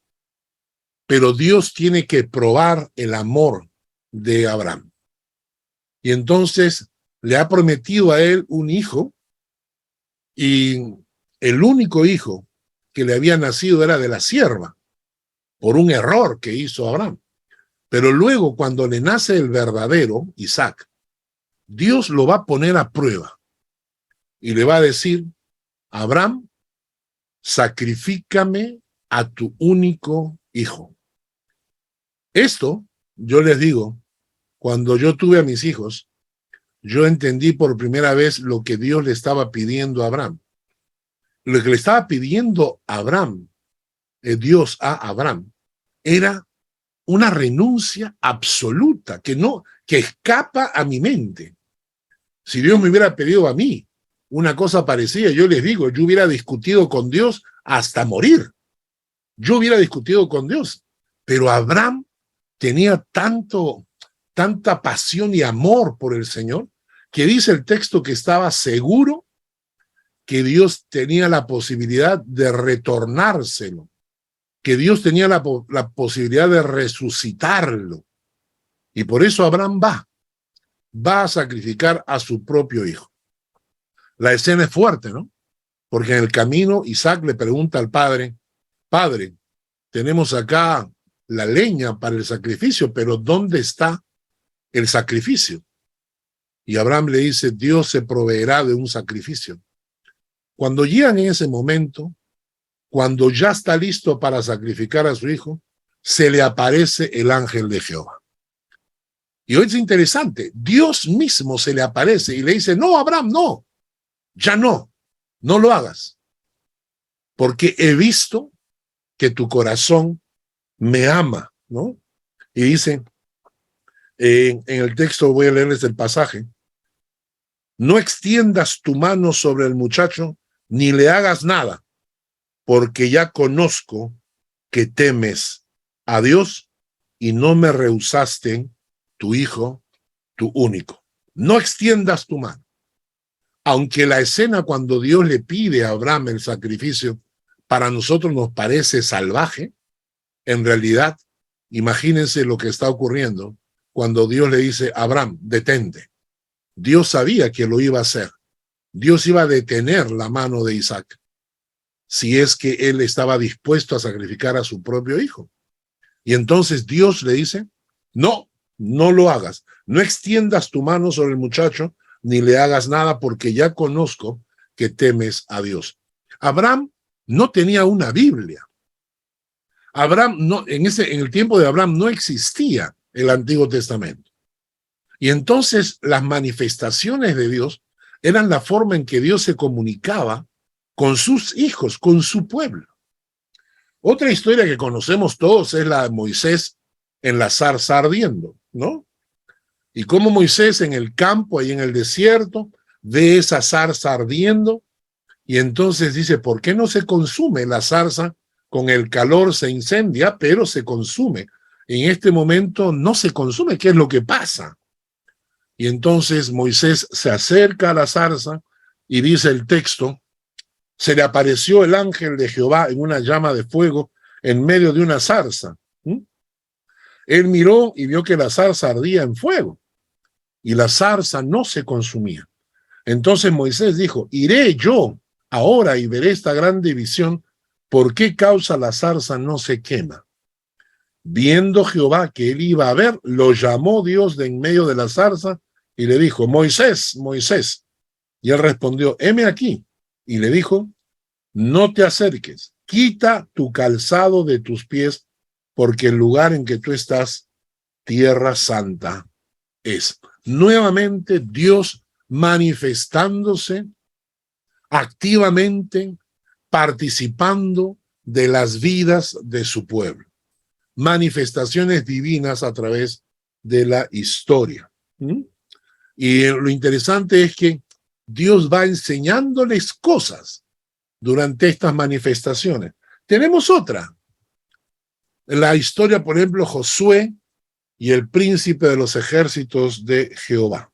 pero Dios tiene que probar el amor de Abraham. Y entonces le ha prometido a él un hijo, y el único hijo que le había nacido era de la sierva, por un error que hizo Abraham. Pero luego, cuando le nace el verdadero, Isaac, Dios lo va a poner a prueba y le va a decir: Abraham, sacrifícame a tu único hijo. Esto, yo les digo, cuando yo tuve a mis hijos, yo entendí por primera vez lo que Dios le estaba pidiendo a Abraham. Lo que le estaba pidiendo a Abraham, Dios a Abraham, era una renuncia absoluta que escapa a mi mente. Si Dios me hubiera pedido a mí una cosa parecida, yo les digo, yo hubiera discutido con Dios hasta morir. Yo hubiera discutido con Dios. Pero Abraham tenía tanta pasión y amor por el Señor, que dice el texto que estaba seguro que Dios tenía la posibilidad de retornárselo, que Dios tenía la posibilidad de resucitarlo. Y por eso Abraham va a sacrificar a su propio hijo. La escena es fuerte, ¿no? Porque en el camino Isaac le pregunta al padre: Padre, tenemos acá la leña para el sacrificio, pero ¿dónde está el sacrificio? Y Abraham le dice: Dios se proveerá de un sacrificio. Cuando llegan en ese momento, cuando ya está listo para sacrificar a su hijo, se le aparece el ángel de Jehová. Y hoy es interesante, Dios mismo se le aparece y le dice: no, Abraham, no, ya no lo hagas, porque he visto que tu corazón me ama, ¿no? Y dice, en el texto voy a leerles el pasaje: no extiendas tu mano sobre el muchacho, ni le hagas nada, porque ya conozco que temes a Dios y no me rehusaste tu hijo, tu único. No extiendas tu mano. Aunque la escena cuando Dios le pide a Abraham el sacrificio, para nosotros nos parece salvaje, en realidad, imagínense lo que está ocurriendo cuando Dios le dice: Abraham, detente. Dios sabía que lo iba a hacer. Dios iba a detener la mano de Isaac si es que él estaba dispuesto a sacrificar a su propio hijo. Y entonces Dios le dice: no lo hagas. No extiendas tu mano sobre el muchacho, ni le hagas nada, porque ya conozco que temes a Dios. Abraham no tenía una Biblia. Abraham en el tiempo de Abraham no existía el Antiguo Testamento. Y entonces las manifestaciones de Dios eran la forma en que Dios se comunicaba con sus hijos, con su pueblo. Otra historia que conocemos todos es la de Moisés en la zarza ardiendo, ¿no? Y cómo Moisés en el campo, ahí en el desierto, ve esa zarza ardiendo y entonces dice: ¿por qué no se consume la zarza? Con el calor se incendia, pero se consume. En este momento no se consume. ¿Qué es lo que pasa? Y entonces Moisés se acerca a la zarza y dice el texto: se le apareció el ángel de Jehová en una llama de fuego en medio de una zarza. Él miró y vio que la zarza ardía en fuego y la zarza no se consumía. Entonces Moisés dijo: iré yo ahora y veré esta grande visión, ¿por qué causa la zarza no se quema? Viendo Jehová que él iba a ver, lo llamó Dios de en medio de la zarza y le dijo: Moisés, Moisés. Y él respondió: heme aquí. Y le dijo: no te acerques, quita tu calzado de tus pies, porque el lugar en que tú estás, tierra santa es. nuevamente Dios manifestándose activamente, participando de las vidas de su pueblo. Manifestaciones divinas a través de la historia. Y lo interesante es que Dios va enseñándoles cosas durante estas manifestaciones. Tenemos otra. La historia, por ejemplo, Josué y el príncipe de los ejércitos de Jehová.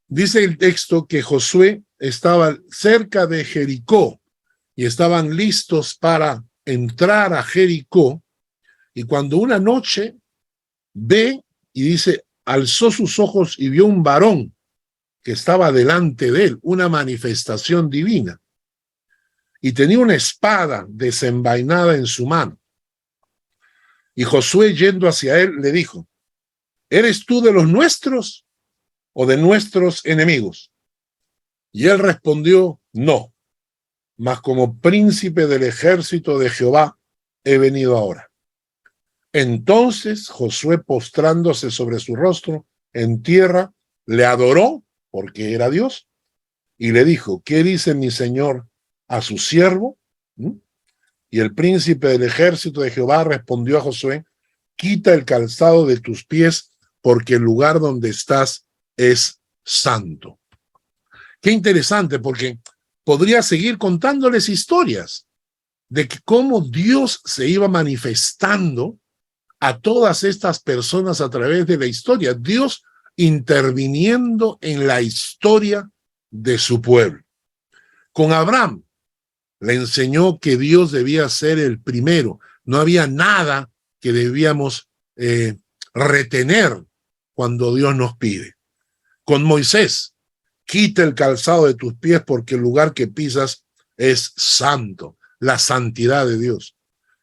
Dice el texto que Josué estaba cerca de Jericó y estaban listos para entrar a Jericó, y cuando una noche ve y dice, alzó sus ojos y vio un varón que estaba delante de él, una manifestación divina, y tenía una espada desenvainada en su mano. Y Josué, yendo hacia él, le dijo, ¿eres tú de los nuestros o de nuestros enemigos? Y él respondió, no, mas como príncipe del ejército de Jehová he venido ahora. Entonces Josué, postrándose sobre su rostro en tierra, le adoró, porque era Dios, y le dijo, ¿qué dice mi señor a su siervo? Y el príncipe del ejército de Jehová respondió a Josué, quita el calzado de tus pies, porque el lugar donde estás es santo. Qué interesante, porque podría seguir contándoles historias de que cómo Dios se iba manifestando a todas estas personas a través de la historia, Dios interviniendo en la historia de su pueblo. Con Abraham le enseñó que Dios debía ser el primero, no había nada que debíamos retener cuando Dios nos pide. Con Moisés, quita el calzado de tus pies porque el lugar que pisas es santo, la santidad de Dios.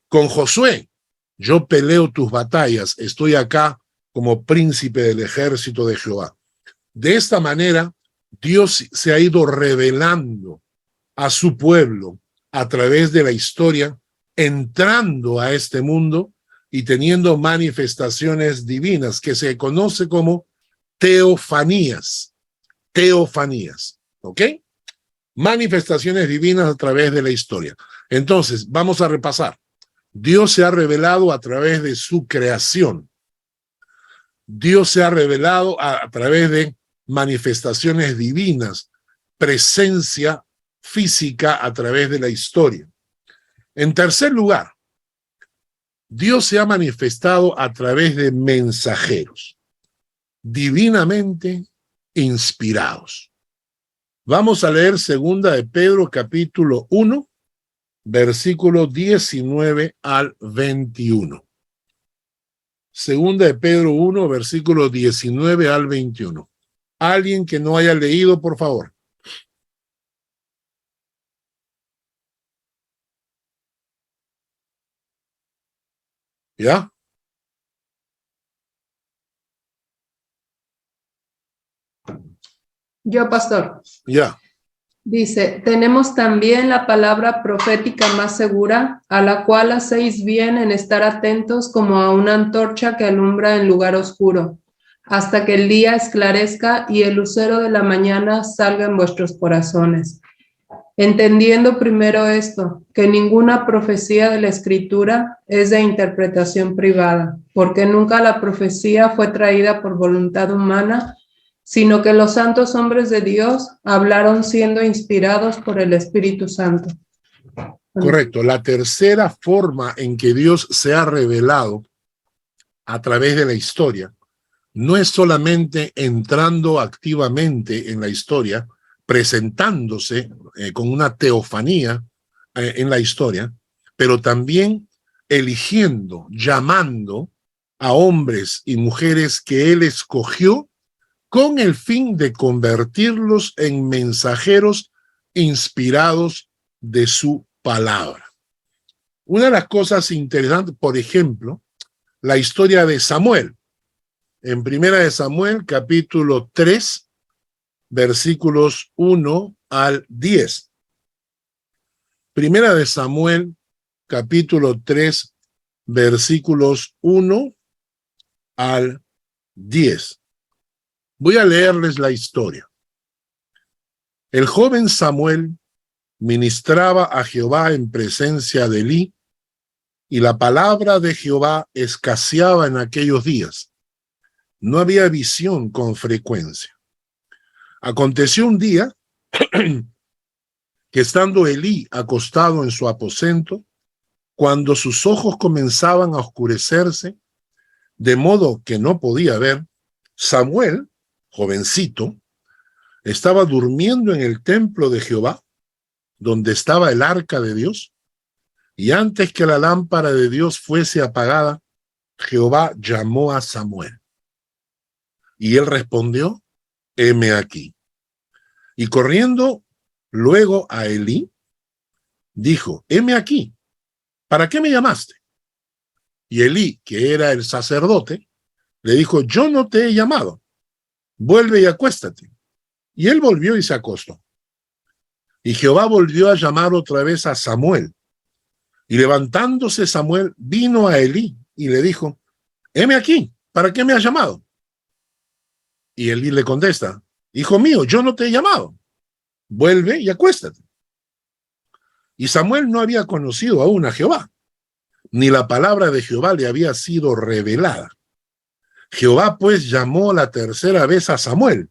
Con Josué, yo peleo tus batallas, estoy acá como príncipe del ejército de Jehová. De esta manera, Dios se ha ido revelando a su pueblo a través de la historia, entrando a este mundo y teniendo manifestaciones divinas que se conoce como teofanías. Teofanías, ¿ok? Manifestaciones divinas a través de la historia. Entonces, vamos a repasar. Dios se ha revelado a través de su creación. Dios se ha revelado a través de manifestaciones divinas, presencia física a través de la historia. En tercer lugar, Dios se ha manifestado a través de mensajeros, divinamente inspirados. Vamos a leer 2 de Pedro capítulo 1, versículo 19 al 21. 2 de Pedro 1, versículo 19 al 21. Alguien que no haya leído, por favor. ¿Ya? Yo, pastor. Ya. Dice, tenemos también la palabra profética más segura, a la cual hacéis bien en estar atentos como a una antorcha que alumbra en lugar oscuro, hasta que el día esclarezca y el lucero de la mañana salga en vuestros corazones. Entendiendo primero esto, que ninguna profecía de la Escritura es de interpretación privada, porque nunca la profecía fue traída por voluntad humana, sino que los santos hombres de Dios hablaron siendo inspirados por el Espíritu Santo. Correcto. La tercera forma en que Dios se ha revelado a través de la historia no es solamente entrando activamente en la historia, presentándose con una teofanía en la historia, pero también eligiendo, llamando a hombres y mujeres que Él escogió con el fin de convertirlos en mensajeros inspirados de su palabra. Una de las cosas interesantes, por ejemplo, la historia de Samuel. En 1 de Samuel, capítulo 3, versículos 1 al 10. 1 de Samuel, capítulo 3, versículos 1 al 10. Voy a leerles la historia. El joven Samuel ministraba a Jehová en presencia de Elí, y la palabra de Jehová escaseaba en aquellos días. No había visión con frecuencia. Aconteció un día que estando Elí acostado en su aposento, cuando sus ojos comenzaban a oscurecerse, de modo que no podía ver, Samuel, jovencito, estaba durmiendo en el templo de Jehová, donde estaba el arca de Dios, y antes que la lámpara de Dios fuese apagada, Jehová llamó a Samuel. Y él respondió, heme aquí. Y corriendo luego a Elí, dijo, heme aquí, ¿para qué me llamaste? Y Elí, que era el sacerdote, le dijo, yo no te he llamado, vuelve y acuéstate. Y él volvió y se acostó. Y Jehová volvió a llamar otra vez a Samuel. Y levantándose Samuel, vino a Elí y le dijo, heme aquí, ¿para qué me has llamado? Y Elí le contesta, hijo mío, yo no te he llamado, vuelve y acuéstate. Y Samuel no había conocido aún a Jehová, ni la palabra de Jehová le había sido revelada. Jehová pues llamó la tercera vez a Samuel,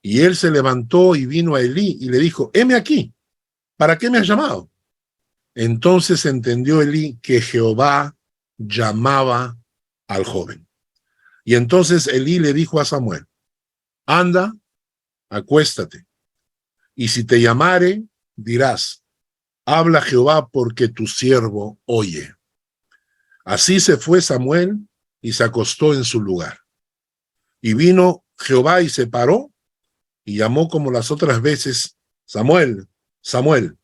y él se levantó y vino a Elí y le dijo, heme aquí, ¿para qué me has llamado? Entonces entendió Elí que Jehová llamaba al joven. Y entonces Elí le dijo a Samuel, anda, acuéstate, y si te llamare, dirás, habla Jehová porque tu siervo oye. Así se fue Samuel y se acostó en su lugar. Y vino Jehová y se paró y llamó como las otras veces, Samuel, Samuel.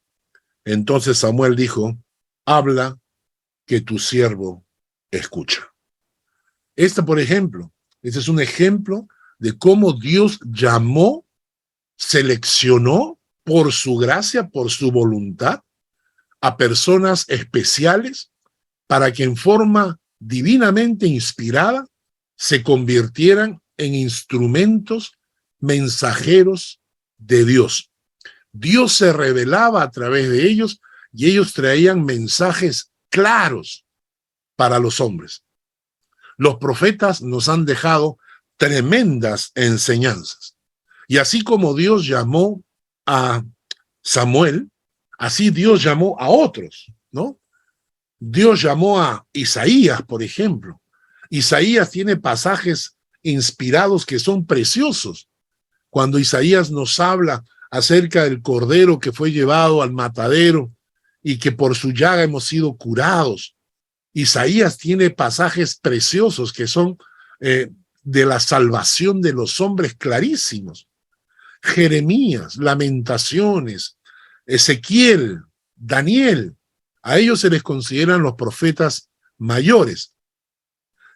Entonces Samuel dijo, habla que tu siervo escucha. Por ejemplo, este es un ejemplo de cómo Dios llamó, seleccionó por su gracia, por su voluntad, a personas especiales para que en forma divinamente inspirada se convirtieran en instrumentos mensajeros de Dios. Dios se revelaba a través de ellos y ellos traían mensajes claros para los hombres. Los profetas nos han dejado tremendas enseñanzas. Y así como Dios llamó a Samuel, así Dios llamó a otros, ¿no? Dios llamó a Isaías, por ejemplo. Isaías tiene pasajes inspirados que son preciosos. Cuando Isaías nos habla acerca del cordero que fue llevado al matadero y que por su llaga hemos sido curados. Isaías tiene pasajes preciosos que son de la salvación de los hombres clarísimos. Jeremías, Lamentaciones, Ezequiel, Daniel, a ellos se les consideran los profetas mayores.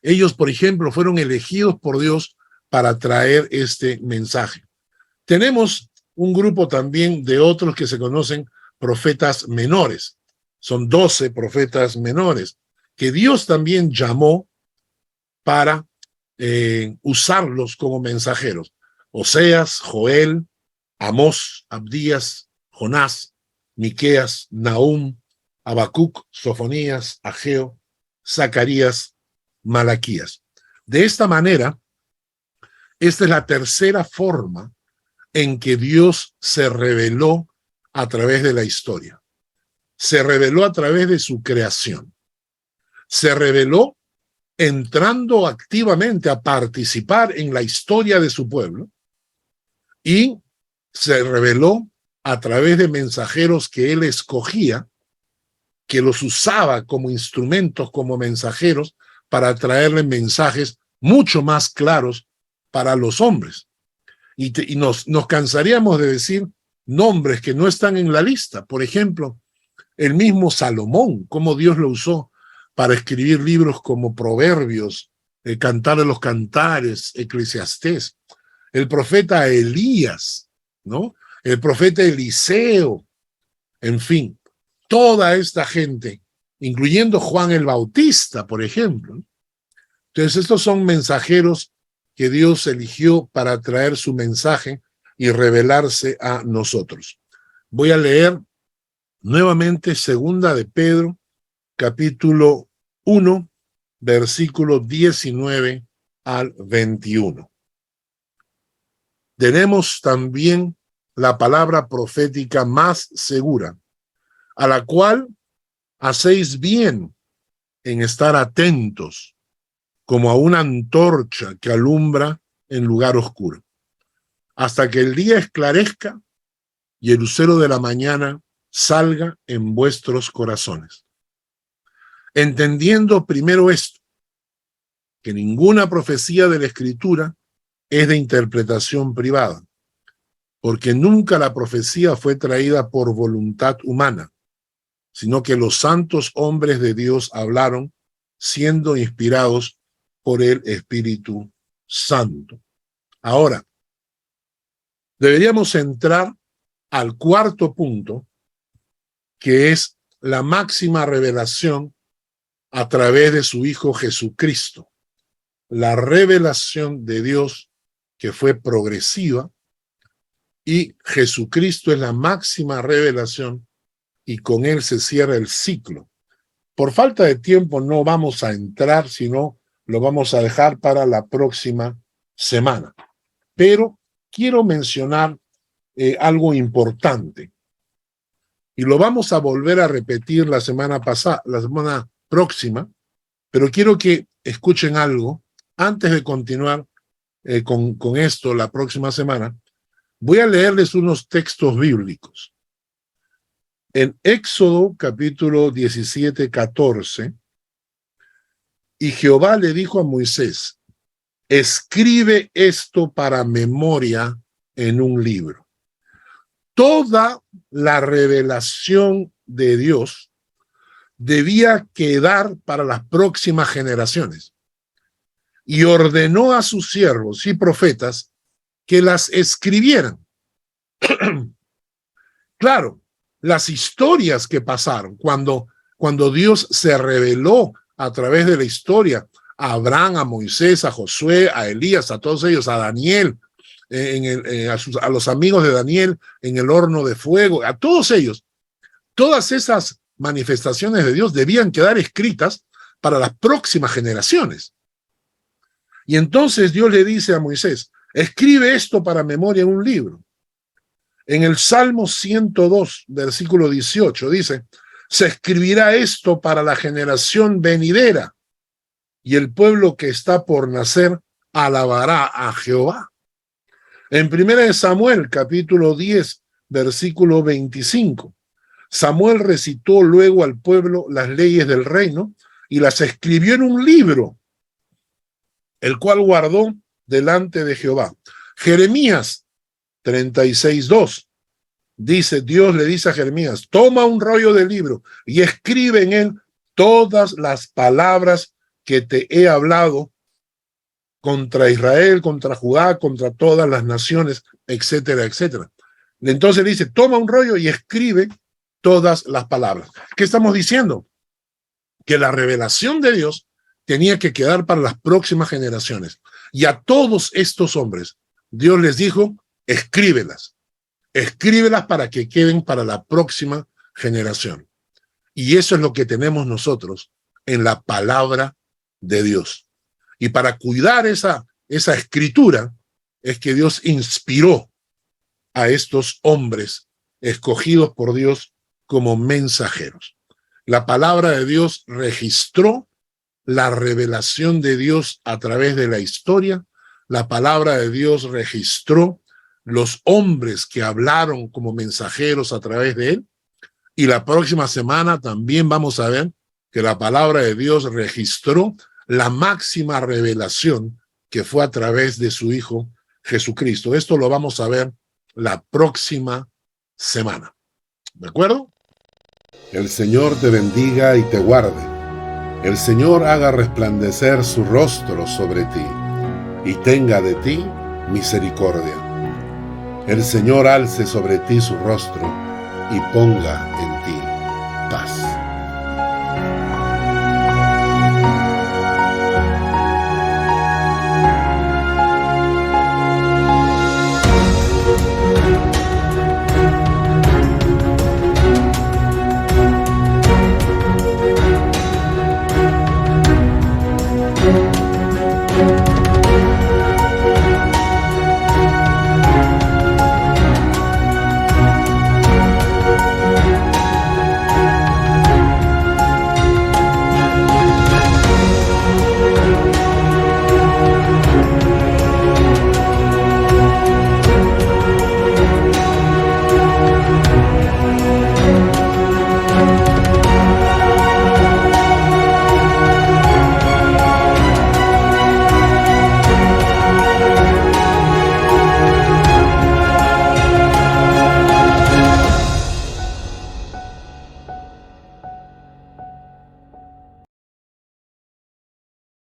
Ellos, por ejemplo, fueron elegidos por Dios para traer este mensaje. Tenemos un grupo también de otros que se conocen profetas menores. Son 12 profetas menores que Dios también llamó para usarlos como mensajeros. Oseas, Joel, Amós, Abdías, Jonás, Miqueas, Nahum, Habacuc, Sofonías, Ageo, Zacarías, Malaquías. De esta manera, esta es la tercera forma en que Dios se reveló a través de la historia. Se reveló a través de su creación. Se reveló entrando activamente a participar en la historia de su pueblo y se reveló a través de mensajeros que él escogía, que los usaba como instrumentos, como mensajeros, para traerle mensajes mucho más claros para los hombres. Y nos cansaríamos de decir nombres que no están en la lista. Por ejemplo, el mismo Salomón, cómo Dios lo usó para escribir libros como Proverbios, Cantar de los Cantares, Eclesiastés. El profeta Elías, ¿no? El profeta Eliseo, en fin, toda esta gente, incluyendo Juan el Bautista, por ejemplo. Entonces, estos son mensajeros que Dios eligió para traer su mensaje y revelarse a nosotros. Voy a leer nuevamente Segunda de Pedro, capítulo 1, versículo 19 al 21. Tenemos también la palabra profética más segura, a la cual hacéis bien en estar atentos, como a una antorcha que alumbra en lugar oscuro, hasta que el día esclarezca y el lucero de la mañana salga en vuestros corazones. Entendiendo primero esto, que ninguna profecía de la Escritura es de interpretación privada, porque nunca la profecía fue traída por voluntad humana, sino que los santos hombres de Dios hablaron siendo inspirados por el Espíritu Santo. Ahora, deberíamos entrar al cuarto punto, que es la máxima revelación a través de su Hijo Jesucristo. La revelación de Dios que fue progresiva, y Jesucristo es la máxima revelación, y con él se cierra el ciclo. Por falta de tiempo no vamos a entrar, sino lo vamos a dejar para la próxima semana. Pero quiero mencionar algo importante, y lo vamos a volver a repetir la semana próxima, pero quiero que escuchen algo antes de continuar con esto la próxima semana. Voy a leerles unos textos bíblicos. En Éxodo capítulo 17, 14, y Jehová le dijo a Moisés, escribe esto para memoria en un libro. Toda la revelación de Dios debía quedar para las próximas generaciones, y ordenó a sus siervos y profetas que las escribieran. Claro, las historias que pasaron cuando Dios se reveló a través de la historia a Abraham, a Moisés, a Josué, a Elías, a todos ellos, a Daniel, a los amigos de Daniel en el horno de fuego, a todos ellos, todas esas manifestaciones de Dios debían quedar escritas para las próximas generaciones. Y entonces Dios le dice a Moisés, escribe esto para memoria en un libro. En el Salmo 102, versículo 18, dice, se escribirá esto para la generación venidera, y el pueblo que está por nacer alabará a Jehová. En 1 Samuel, capítulo 10, versículo 25, Samuel recitó luego al pueblo las leyes del reino y las escribió en un libro, el cual guardó delante de Jehová. Jeremías 36:2 dice, Dios le dice a Jeremías, toma un rollo de libro y escribe en él todas las palabras que te he hablado contra Israel, contra Judá, contra todas las naciones, etcétera, etcétera. Entonces dice, toma un rollo y escribe todas las palabras. ¿Qué estamos diciendo? Que la revelación de Dios tenía que quedar para las próximas generaciones. Y a todos estos hombres, Dios les dijo, escríbelas para que queden para la próxima generación. Y eso es lo que tenemos nosotros en la palabra de Dios. Y para cuidar esa escritura es que Dios inspiró a estos hombres escogidos por Dios como mensajeros. La palabra de Dios registró la revelación de Dios a través de la historia. La palabra de Dios registró los hombres que hablaron como mensajeros a través de él. Y la próxima semana también vamos a ver que la palabra de Dios registró la máxima revelación que fue a través de su Hijo Jesucristo. Esto lo vamos a ver la próxima semana. ¿De acuerdo? El Señor te bendiga y te guarde. El Señor haga resplandecer su rostro sobre ti y tenga de ti misericordia. El Señor alce sobre ti su rostro y ponga en ti paz.